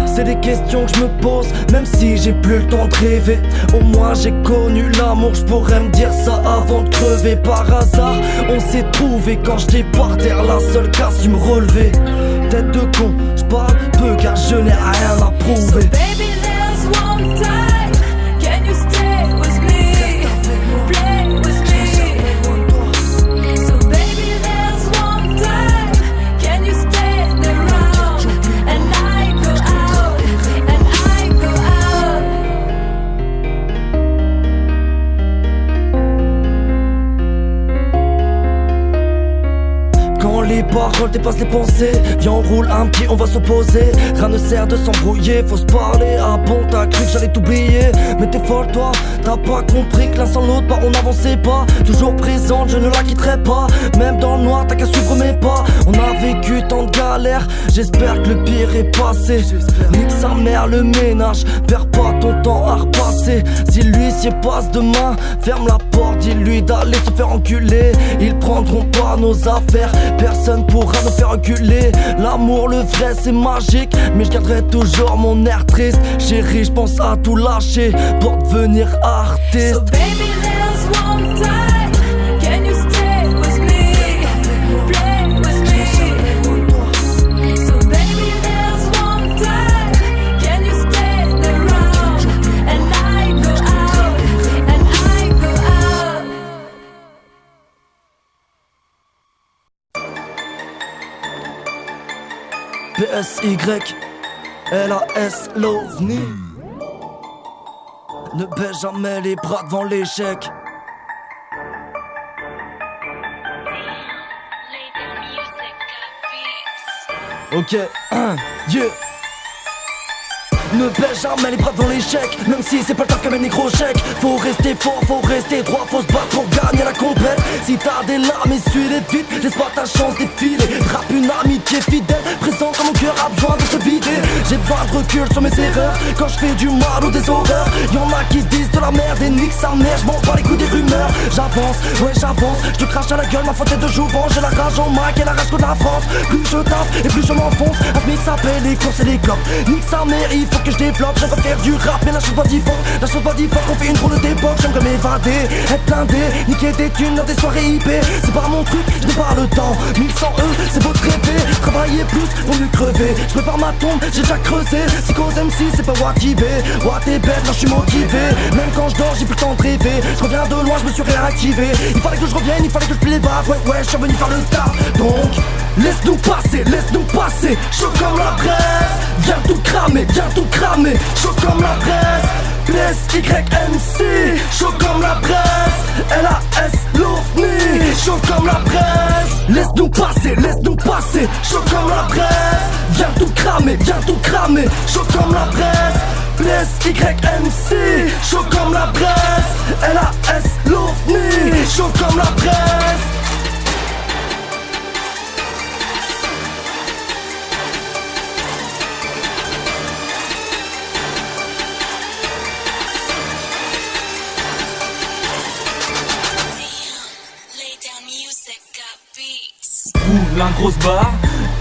A: C'est des questions que je me pose, même si j'ai plus le temps de rêver. Au moins j'ai connu l'amour, je pourrais me dire ça avant de crever. Par hasard, on s'est trouvé quand j'étais par terre, la seule casse su me relever. Tête de con, j'parle peu car je n'ai rien à
E: So
A: prouver.
E: baby, there's one time. Can you stay with me? Play with me. So baby, there's one time. Can you stay around? And I go out. And I go out.
A: Quand les paroles dépassent les pensées, viens on roule un pied, on va s'opposer. Rien ne sert de s'embrouiller, faut se parler. Ah bon, t'as cru que j'allais t'oublier, mais t'es folle toi. T'as pas compris que l'un sans l'autre, bah on n'avançait pas. Toujours présente, je ne la quitterai pas. Même dans le noir, t'as qu'à suivre mes pas. On a vécu tant de galères, j'espère que le pire est passé. Nique sa mère le ménage, perds pas ton temps à repasser. Si lui s'y passe demain, ferme la porte, dis-lui d'aller se faire enculer. Ils prendront pas nos affaires, personne pourra nous faire reculer. L'amour, le vrai, c'est magique, mais je garderai toujours mon air triste. Chérie, je pense à tout lâcher pour devenir artiste.
E: So baby, there's one time. Can you stay with me? Play with me. So baby, there's one time. Can you stay around? And I go out. And I go out.
A: PSY, LAS, l'OVNI. Ne baisse jamais les bras devant l'échec. Ok, yeah. Ne baisse jamais les bras devant l'échec, même si c'est pas le taf comme un négro chèque. Faut rester fort, faut rester droit, faut se battre pour gagner la compète. Si t'as des larmes, essuie-les vite, laisse pas ta chance défiler. Rappe une amitié fidèle, présent quand mon cœur a besoin de se vider. J'ai besoin de recul sur mes erreurs, quand je fais du mal ou des horreurs. Y'en a qui disent de la merde et nique sa mère, j'm'en bats les couilles des rumeurs. J'avance, ouais j'avance, je te crache à la gueule, ma faute est de jouvence. J'ai la rage en mac et la rage de la France. Plus je tape et plus je m'enfonce, un mix s'appelle les courses et les clopes. Nique sa mère, il faut que je développe, j'aimerais faire du rap, mais la chose pas différente. La chose pas différente, on fait une drôle d'époque. J'aimerais m'évader, être blindé, niquer des thunes dans des soirées IP. C'est pas mon truc, je n'ai pas le temps. 1100 c'est votre rêver, travailler plus pour mieux crever. Je prépare ma tombe, j'ai déjà creusé. Si cause MC, c'est pas moi qui vais. Ouah t'es bête, là je suis motivé. Même quand je dors, j'ai plus le temps de rêver. Je reviens de loin, je me suis réactivé. Il fallait que je revienne, il fallait que je plie les baves. Ouais, je suis revenu faire le taf. Donc, laisse-nous passer. Chaud comme la braise, viens tout cramer, chaud comme la braise, PSYMC, chaud comme la braise, LAS, l'OVNI, chaud comme la braise. Laisse-nous passer, chaud comme la braise, viens tout cramer, chaud comme la braise, PSYMC, chaud comme la braise, LAS, l'OVNI, chaud comme la braise.
F: Roule un grosse barre,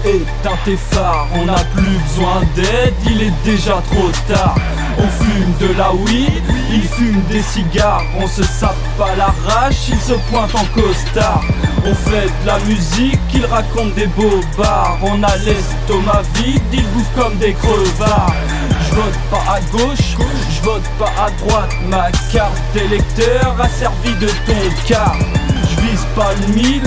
F: éteins tes phares. On n'a plus besoin d'aide, il est déjà trop tard. On fume de la weed, il fume des cigares. On se sape à l'arrache, il se pointe en costard. On fait de la musique, il raconte des bobards. On a l'estomac vide, il bouffe comme des crevards. Je vote pas à gauche, je vote pas à droite. Ma carte d'électeur a servi de ton car. Je vise pas le 1000,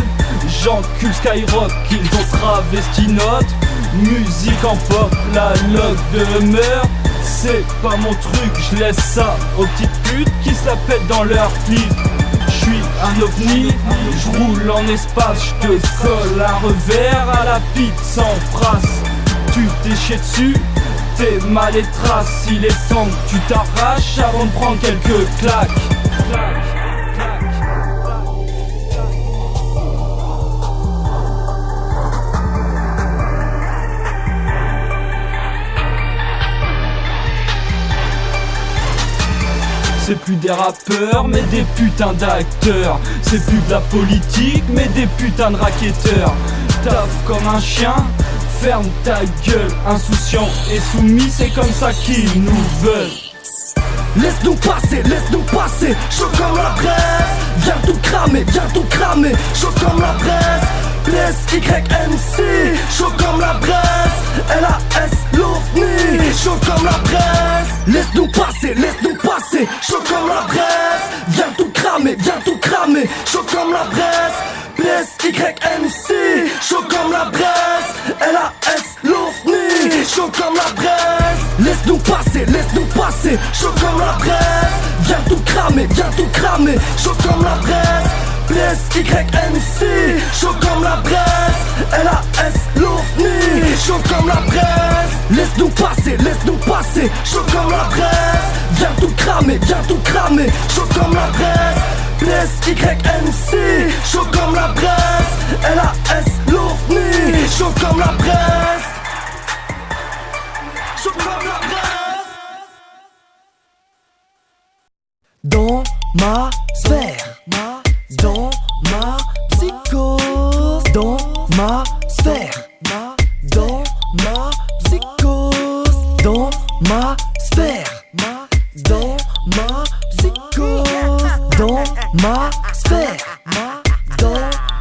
F: j'encule Skyrock. Ils ont travesti notre musique en pop. La log de meurtre, c'est pas mon truc. Je laisse ça aux petites putes qui se la pètent dans leur clip. J'suis un ovni, j'roule en espace. J'te colle un revers à la pizza en phrase. Tu t'es chié dessus, t'es mal et traces. Il est temps que tu t'arraches avant de prendre quelques claques. C'est plus des rappeurs mais des putains d'acteurs. C'est plus de la politique mais des putains de raquetteurs. Taf comme un chien, ferme ta gueule. Insouciant et soumis, c'est comme ça qu'ils nous veulent.
A: Laisse-nous passer, chaud comme la braise. Viens tout cramer, chaud comme la braise. PSYMC, chaud comme la braise. LAS, l'OVNI, chaud comme la braise. Laisse-nous passer, chaud comme la braise. Viens tout cramer, chaud comme la braise. PSYNC, chaud comme la braise. LAS l'OVNI, chaud comme la braise. Laisse-nous passer, chaud comme la braise. Viens tout cramer, chaud comme la braise. PSYNC, chaud comme la braise. LAS l'OVNI, chaud comme la braise. Chaud comme la braise. Dans ma sphère, dans ma psychose, dans ma sphère, dans ma psychose, dans ma sphère, dans ma psychose, dans ma sphère, dans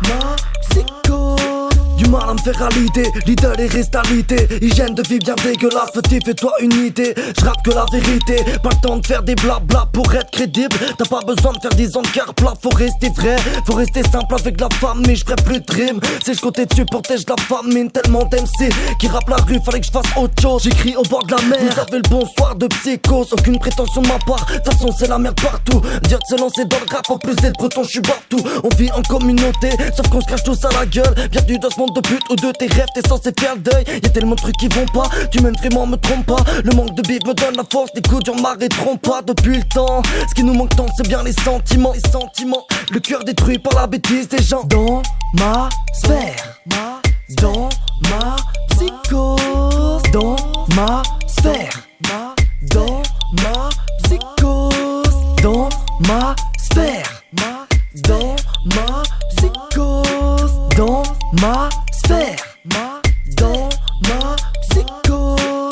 A: ma psychose. Du mal à me faire à l'idée, l'idole est restalité. Hygiène de vie bien dégueulasse, fautif et toi une idée. Je rate que la vérité, pas le temps de faire des blabla pour être crédible. T'as pas besoin de faire 10 ans de cœur plat, faut rester vrai. Faut rester simple avec la famille, je ferai plus de rime. Si je comptais dessus pour tèche la famine, tellement d'MC qui rappe la rue, fallait que je fasse autre chose. J'écris au bord de la mer, vous avez le bonsoir de psychose. Aucune prétention de ma part, de toute façon c'est la merde partout. Dire de se lancer dans le rap, en plus d'être breton, je suis partout. On vit en communauté, sauf qu'on se crache tous à la gueule. Bienvenue dans ce monde de pute ou de tes rêves, t'es censé faire le deuil. Y'a tellement de trucs qui vont pas, tu m'aimes vraiment, me trompe pas. Le manque de bif me donne la force, les coups durs m'arrêteront pas depuis le temps. Ce qui nous manque tant, c'est bien les sentiments, le cœur détruit par la bêtise des gens. Dans ma sphère, dans ma psychose, dans ma sphère, dans ma psychose, dans ma sphère, dans ma psychose, dans ma sphère, dans ma psychose.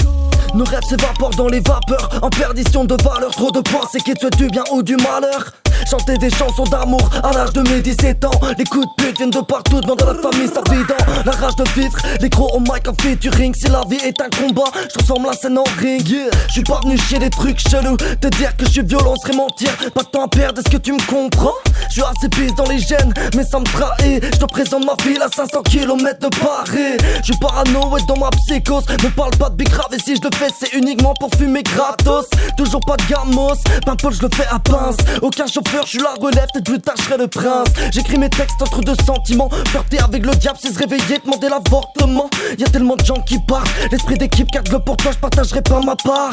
A: Nos rêves s'évaporent dans les vapeurs, en perdition de valeur. Trop de pensées qui te souhaitent du bien ou du malheur. Chanter des chansons d'amour à l'âge de mes 17 ans. Les coups de pute viennent de partout, demande à la famille ça vidant. La rage de vivre, les gros au mic en featuring. Si la vie est un combat, je transforme la scène en ring. Je suis pas venu chier des trucs chelous. Te dire que je suis violent serait mentir. Pas de temps à perdre, est-ce que tu me comprends? Je suis assez pisse dans les gènes, mais ça me trahit. Je te présente ma ville à 500 km de Paris. Je suis parano et dans ma psychose. Me parle pas de big grave et si je le fais c'est uniquement pour fumer gratos. Toujours pas de gamos, pas de Paul je le fais à pince. Aucun chauffeur, je suis la relève, peut-être plus tard je serai le prince. J'écris mes textes entre deux sentiments. Flirter avec le diable, c'est se réveiller, demander l'avortement. Y'a tellement de gens qui partent, l'esprit d'équipe garde-le pour toi, je partagerai pas ma part.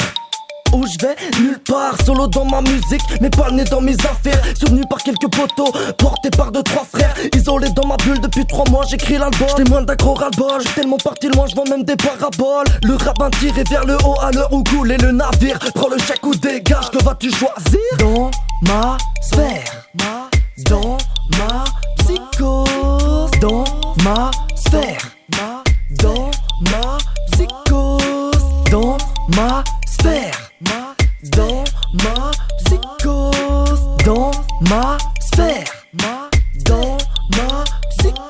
A: Où je vais, nulle part, solo dans ma musique, mais pas le nez dans mes affaires. Souvenu par quelques poteaux, porté par 2-3 frères. Isolé dans ma bulle depuis 3 mois, j'écris l'album. J'étais moins d'accro ras-le-bol, j'suis tellement parti loin, j'vends même des paraboles. Le rabbin tiré vers le haut à l'heure où coulait le navire. Prends le chèque ou dégage, que vas-tu choisir? Dans ma sphère, dans ma psychose, dans ma sphère, dans ma psychose, dans ma sphère, dans ma psychose, dans ma sphère, dans ma psychose.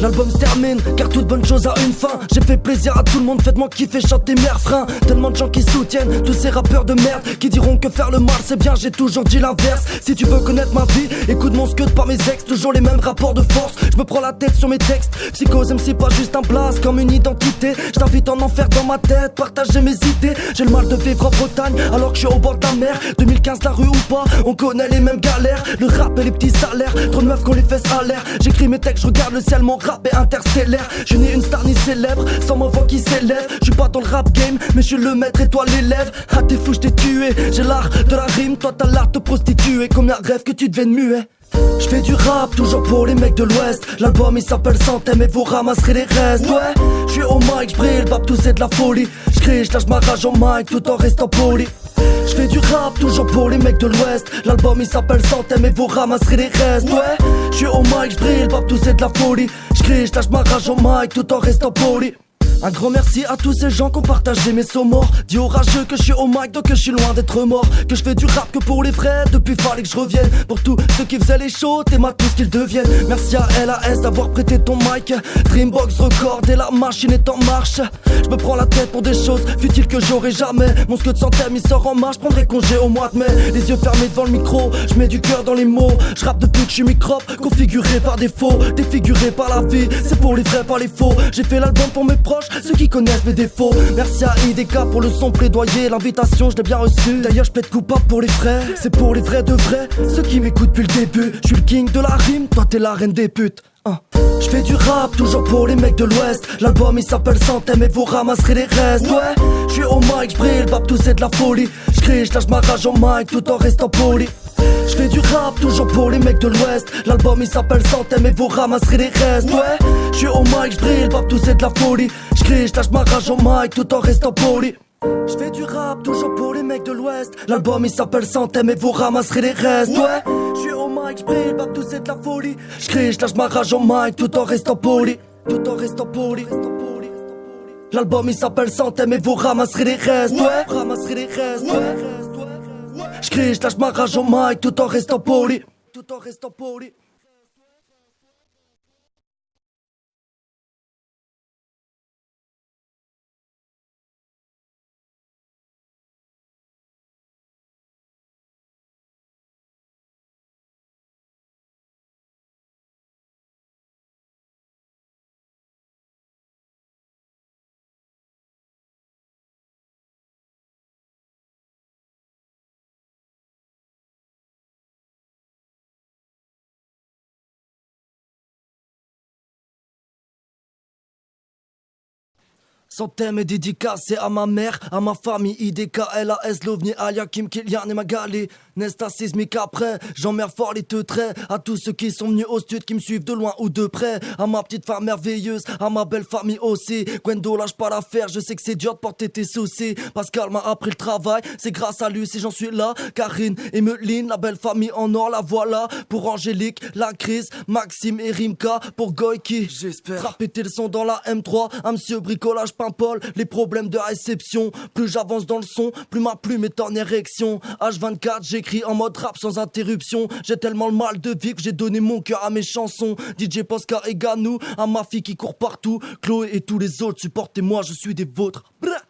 A: L'album se termine, car toute bonne chose a une fin. J'ai fait plaisir à tout le monde, faites-moi kiffer, chanter mes refrains. Tellement de gens qui soutiennent, tous ces rappeurs de merde qui diront que faire le mal c'est bien, j'ai toujours dit l'inverse. Si tu veux connaître ma vie, écoute mon scud par mes ex. Toujours les mêmes rapports de force, je me prends la tête sur mes textes. Psychose MC pas juste un blast, comme une identité. Je t'invite en enfer dans ma tête, partager mes idées. J'ai le mal de vivre en Bretagne, alors que je suis au bord de la mer. 2015 la rue ou pas, on connaît les mêmes galères. Le rap et les petits salaires, trop de meufs qu'on les fesses à l'air. J'écris mes textes, je regarde le ciel, mon rap est interstellaire. Je suis ni une star ni célèbre, sans ma voix qui s'élève. Je suis pas dans le rap game, mais je suis le maître et toi l'élève. Ah t'es fou, je t'ai tué, j'ai l'art de la rime, toi t'as l'art de prostituer. Combien rêve que tu deviennes muet. Je fais du rap, toujours pour les mecs de l'ouest. L'album il s'appelle Centaine et vous ramasserez les restes. Ouais, je suis au mic, je brille, le bap tout c'est de la folie. Je crie, je lâche ma rage au mic tout en restant poli. Je fais du rap, toujours pour les mecs de l'ouest. L'album il s'appelle Centaine et vous ramasserez les restes. Ouais, je suis au mic, je brille, le bap tout c'est de la folie. Je crie, je lâche ma rage au mic tout en restant poli. Un grand merci à tous ces gens qui ont partagé mes sauts morts. Dis aux rageux que je suis au mic, donc que je suis loin d'être mort. Que je fais du rap que pour les vrais, depuis fallait que je revienne. Pour tous ceux qui faisaient les shows, t'es ma tout ce qu'ils deviennent. Merci à LAS d'avoir prêté ton mic. Dreambox record et la machine est en marche. Je me prends la tête pour des choses futiles que j'aurai jamais. Mon scud de centaine il sort en marche, prendrai congé au mois de mai. Les yeux fermés devant le micro, je mets du cœur dans les mots. Je rappe depuis que je suis microbe, configuré par défaut, défiguré par la vie. C'est pour les vrais, pas les faux. J'ai fait l'album pour mes proches, ceux qui connaissent mes défauts. Merci à IDK pour le son plaidoyer. L'invitation je l'ai bien reçue. D'ailleurs je plaide coupable pour les vrais. C'est pour les vrais de vrais, ceux qui m'écoutent depuis le début. Je suis le king de la rime, toi t'es la reine des putes. Je fais du rap toujours pour les mecs de l'ouest. L'album il s'appelle Centaine et vous ramasserez les restes. Ouais, je suis au mic, je brille, bap tout c'est de la folie. Je crie, je lâche ma rage au mic tout en restant poli. Je fais du rap toujours pour les mecs de l'ouest. L'album il s'appelle Centaine et vous ramasserez les restes. Ouais, je suis au mic, je brille, bap tout c'est de la folie. Je crie, je lâche ma rage au mic tout en restant poli. Je fais du rap toujours pour les mecs de l'ouest. L'album il s'appelle Centaine et vous ramasserez les restes. Ouais, je suis au mic, je brille, bap tout c'est de la folie. Je crie, je lâche ma rage au mic tout en restant poli. Tout en restant poli. L'album il s'appelle Centaine et vous ramasserez les restes. Ouais, ramasserez les restes. Ouais, je crie, je lâche ma rage au mic tout en restant poli. Tout en restant poli. Sans thème et dédicacé à ma mère, à ma famille, IDK, LAS, l'OVNI, Alia, Kim, Kylian et Magali. Nesta sismique après, j'emmerde fort les teutrés. À tous ceux qui sont venus au stud, qui me suivent de loin ou de près. À ma petite femme merveilleuse, à ma belle famille aussi. Gwendo, lâche pas l'affaire, je sais que c'est dur de porter tes soucis. Pascal m'a appris le travail, c'est grâce à lui si j'en suis là. Karine et Meline, la belle famille en or, la voilà. Pour Angélique, la crise, Maxime et Rimka. Pour Goïki, j'espère. Répéter le son dans la M3, à monsieur bricolage Paul, les problèmes de réception. Plus j'avance dans le son, plus ma plume est en érection. H24, j'écris en mode rap sans interruption. J'ai tellement le mal de vivre, j'ai donné mon cœur à mes chansons. DJ Posca et Ganou, à ma fille qui court partout. Chloé et tous les autres, supportez-moi, je suis des vôtres. Brrr.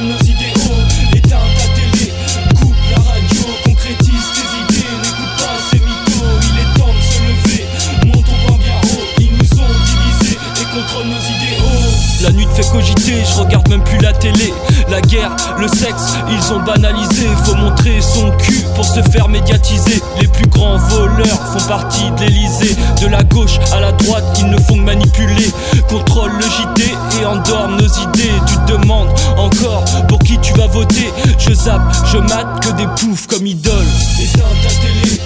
F: Nos idéaux, éteins ta télé, coupe la radio, concrétise tes idées, n'écoute pas ces mythos, il est temps de se lever, montons pas bien haut, ils nous ont divisés et contrôlent nos idéaux. La nuit te fait cogiter, je regarde même plus la télé. La guerre, le sexe, ils ont banalisé. Faut montrer son cul pour se faire médiatiser. Les plus grands voleurs font partie de l'Elysée. De la gauche à la droite, ils ne font que manipuler. Contrôlent le JT et endorment nos idées. Tu te demandes encore pour qui tu vas voter. Je zappe, je mate que des poufs comme idole. Éteins ta télé,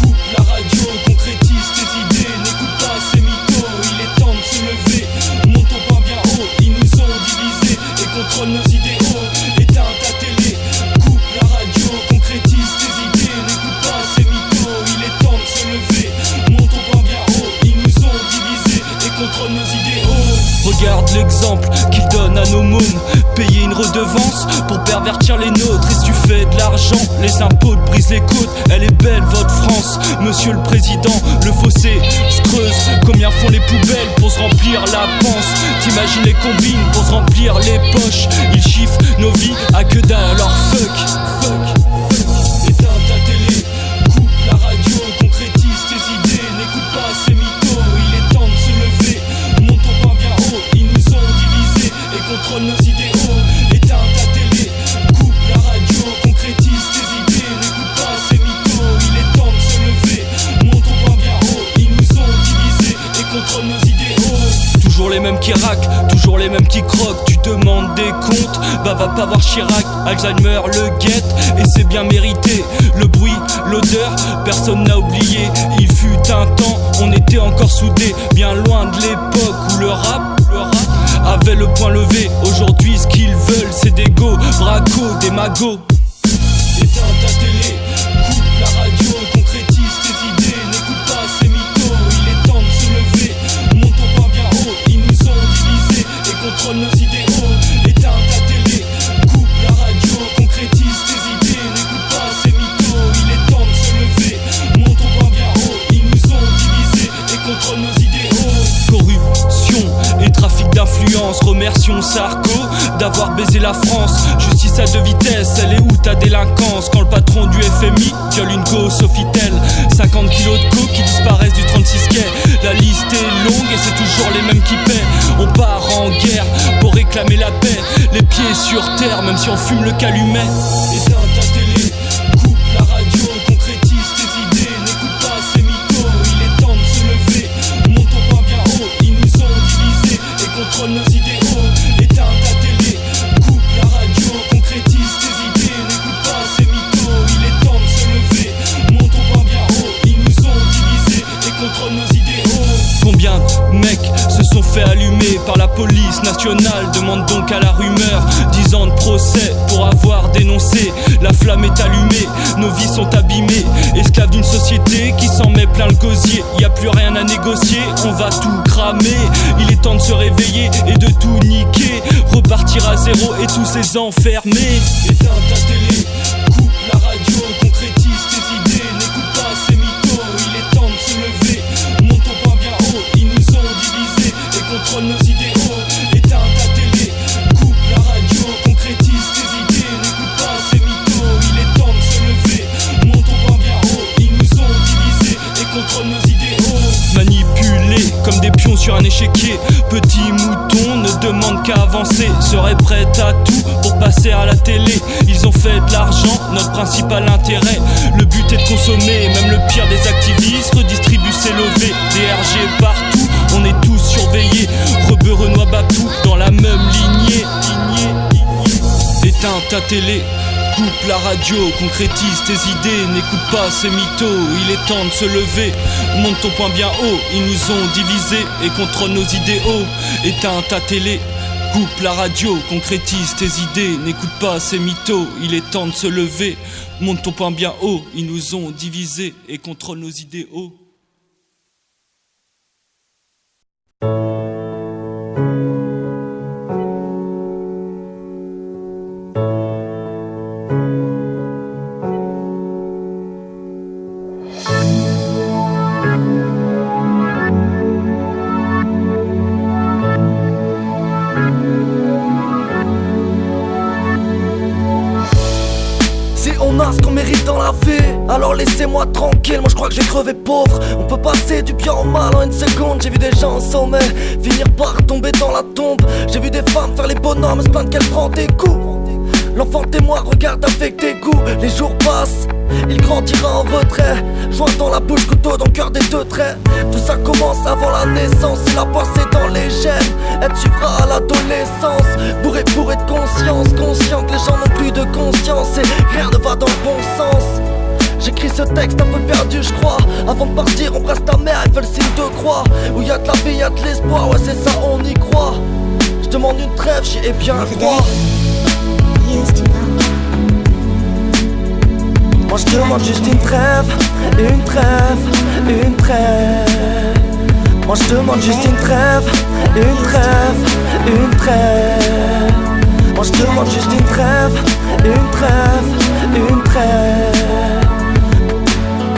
F: coupe la radio, concrétise tes idées. N'écoute pas ces mythos, il est temps de se lever. Montons pas bien haut, ils nous ont divisés et contrôlent nos idéaux. Éteins ta télé, coupe la radio, concrétise tes idées. N'écoute pas ces mythos, il est temps de se lever. Montons pas bien haut, ils nous ont divisés et contrôlent nos idéaux. Regarde l'exemple qu'ils donnent à nos mômes. Payer une redevance pour pervertir les nôtres. Et si tu fais de l'argent, les impôts te brisent les côtes. Elle est belle votre France, monsieur le président. Le fossé se creuse, combien font les poubelles pour se remplir la panse. T'imagines les combines pour se remplir les poches. Ils chiffrent nos vies à que dalle, alors fuck. Éteins ta télé, coupe la radio, concrétise tes idées. N'écoute pas ces mythos, il est temps de se lever. Montons pas bien haut, ils nous ont divisés et contrôlent nos idéaux. Éteins ta télé, coupe la radio, concrétise tes idées. N'écoute pas ces mythos, il est temps de se lever. Montons pas bien haut, ils nous ont divisés et Bah va pas voir Chirac, Alzheimer le guette. Et c'est bien mérité, le bruit, l'odeur, personne n'a oublié. Il fut un temps, on était encore soudés, bien loin de l'époque où le rap avait le point levé. Aujourd'hui ce qu'ils veulent c'est des go, braco, des magots. Éteins ta télé, coupe la radio, concrétise tes idées, n'écoute pas ces mythos, il est temps de se lever, monte ton point bien haut, ils nous ont divisés et contrôlent nos idéaux. Éteins ta télé, coupe la radio, concrétise tes idées, n'écoute pas ces mythos, il est temps de se lever, monte ton point bien haut, ils nous ont divisés et contrôlent nos idéaux. Corruption et trafic d'influence, remercions Sarko d'avoir baisé la France. Justice à deux vitesses, elle est où ta délinquance? Quand le patron du FMI viole une go Sofitel, 50 kilos de coke qui disparaissent du 36 quai. La liste est longue et c'est toujours les mêmes qui paient. On part en guerre pour réclamer la paix, les pieds sur terre même si on fume le calumet. Éteins ta télé, coupe la radio, concrétise tes idées, n'écoute pas ces mythos, il est temps de se lever, monte ton point bien haut, ils nous ont divisés et contrôlent nos idéaux. Éteins ta télé, coupe la radio, concrétise tes idées, n'écoute pas ces mythos, il est temps de se lever, monte ton point bien haut, ils nous ont divisés et contrôlent nos idéaux. Combien de mecs se sont fait allumer par la police nationale? Demande donc à la rumeur, 10 ans de procès pour avoir dénoncé. La flamme est allumée, nos vies sont abîmées, esclaves d'une société qui s'en met plein le gosier. Y a plus rien à négocier, on va tout cramer. Il est temps de se réveiller et de tout niquer, repartir à zéro et tous ces enfermés. Éteins ta télé, coupe la radio, concrétise tes idées, n'écoute pas ces mythos, il est temps de se lever, monte ton point bien haut, ils nous ont divisés et contrôlent nos idéaux. Éteins ta télé, coupe la radio, concrétise tes idées, n'écoute pas ces mythos, il est temps de se lever, monte ton point bien haut, ils nous ont divisés et contrôlent nos idéaux. Manipulés comme des pions sur un échiquier, petits moutons ne demandent qu'à avancer, seraient prêts à tout pour passer à la télé. Ils ont fait de l'argent notre principal intérêt, le but est de consommer, même le pire des activistes redistribue ses levées. DRG partout, on est tous surveillés, Rebeu, Renoir, Baptou dans la même lignée. Éteins ta télé, coupe la radio, concrétise tes idées, n'écoute pas ces mythos, il est temps de se lever, monte ton point bien haut, ils nous ont divisés et contrôlent nos idéaux. Éteins ta télé, coupe la radio, concrétise tes idées, n'écoute pas ces mythos, il est temps de se lever, monte ton point bien haut, ils nous ont divisés et contrôlent nos idéaux.
A: On a ce qu'on mérite dans la vie, alors laissez-moi tranquille, moi je crois que j'ai crevé pauvre. On peut passer du bien au mal en une seconde. J'ai vu des gens au sommet finir par tomber dans la tombe. J'ai vu des femmes faire les bonhommes, se plaindre qu'elles prennent des coups. L'enfant témoin regarde avec dégoût. Les jours passent, il grandira en retrait, joint dans la bouche, couteau dans le cœur des deux traits. Tout ça commence avant la naissance, il a passé dans les gènes. Elle suivra à l'adolescence, bourré de conscience, conscient que les gens n'ont plus de conscience et rien ne va dans le bon sens. J'écris ce texte un peu perdu je crois. Avant de partir on brasse ta mère, elle fait le signe de croix. Où y'a de la vie, y'a de l'espoir, ouais c'est ça on y croit. Je demande une trêve, j'y ai bien droit. Moi je demande juste une trêve, une trêve, une trêve. Moi je demande juste une trêve, une trêve, une trêve. Moi je demande juste une trêve, une trêve, une trêve.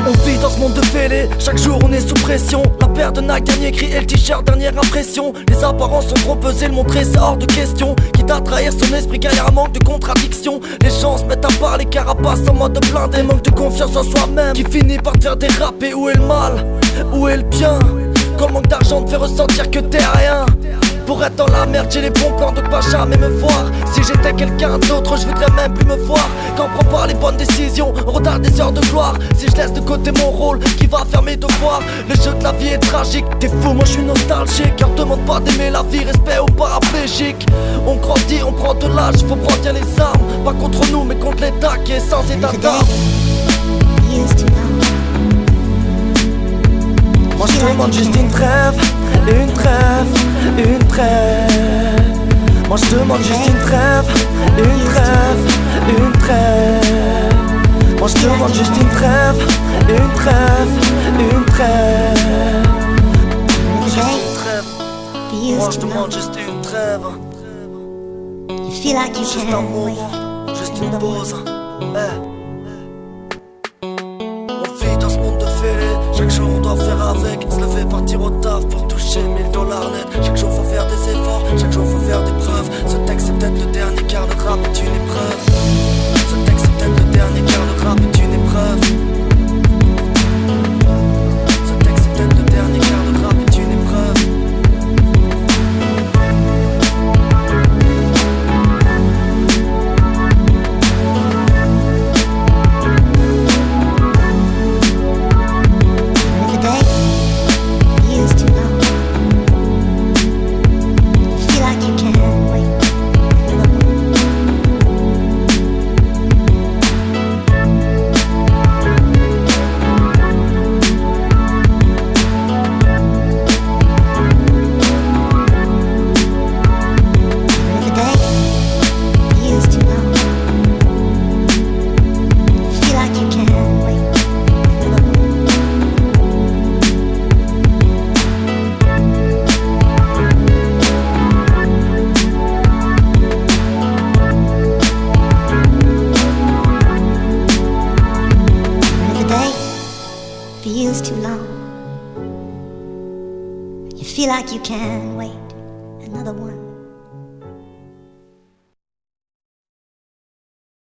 A: On vit dans ce monde de fêlés, chaque jour on est sous pression. La paire de Nike, dernier cri et le t-shirt, dernière impression. Les apparences sont trompeuses et le montrer c'est hors de question. Quitte à trahir son esprit car y'a un manque de contradiction. Les gens se mettent à parler carapace en mode blindé. Manque de confiance en soi-même qui finit par te faire déraper. Où est le mal, où est le bien? Quand le manque d'argent te fait ressentir que t'es rien. Pour être dans la merde, j'ai les bons plans de pas jamais me voir. Si j'étais quelqu'un d'autre, je voudrais même plus me voir. Quand on prend pas les bonnes décisions, on retarde des heures de gloire. Si je laisse de côté mon rôle, qui va faire mes devoirs? Le jeu de la vie est tragique, t'es fou, moi je suis nostalgique. Car demande pas d'aimer la vie, respect aux paraplégiques. On grandit, on prend de l'âge, faut prendre bien les armes. Pas contre nous, mais contre l'État qui est sans état d'âme. Moi je demande juste une trêve, une trêve, une trêve. Moi je demande juste une trêve, une trêve, une trêve. Moi je demande juste une trêve, une trêve, une trêve. Juste une trêve. Moi je demande juste une trêve. Juste un moment, juste une pause. On vit dans ce monde de fêlés. Chaque jour on doit faire avec. Se lever, partir au taf pour toucher $1000 net. Chaque jour faut faire des efforts, chaque jour faut faire des preuves. Ce texte c'est peut-être le dernier car le rap est une épreuve. Ce texte c'est peut-être le dernier car le rap est une épreuve. Ce texte c'est peut-être le dernier car le rap est une épreuve.
G: Feel like you can't wait another one.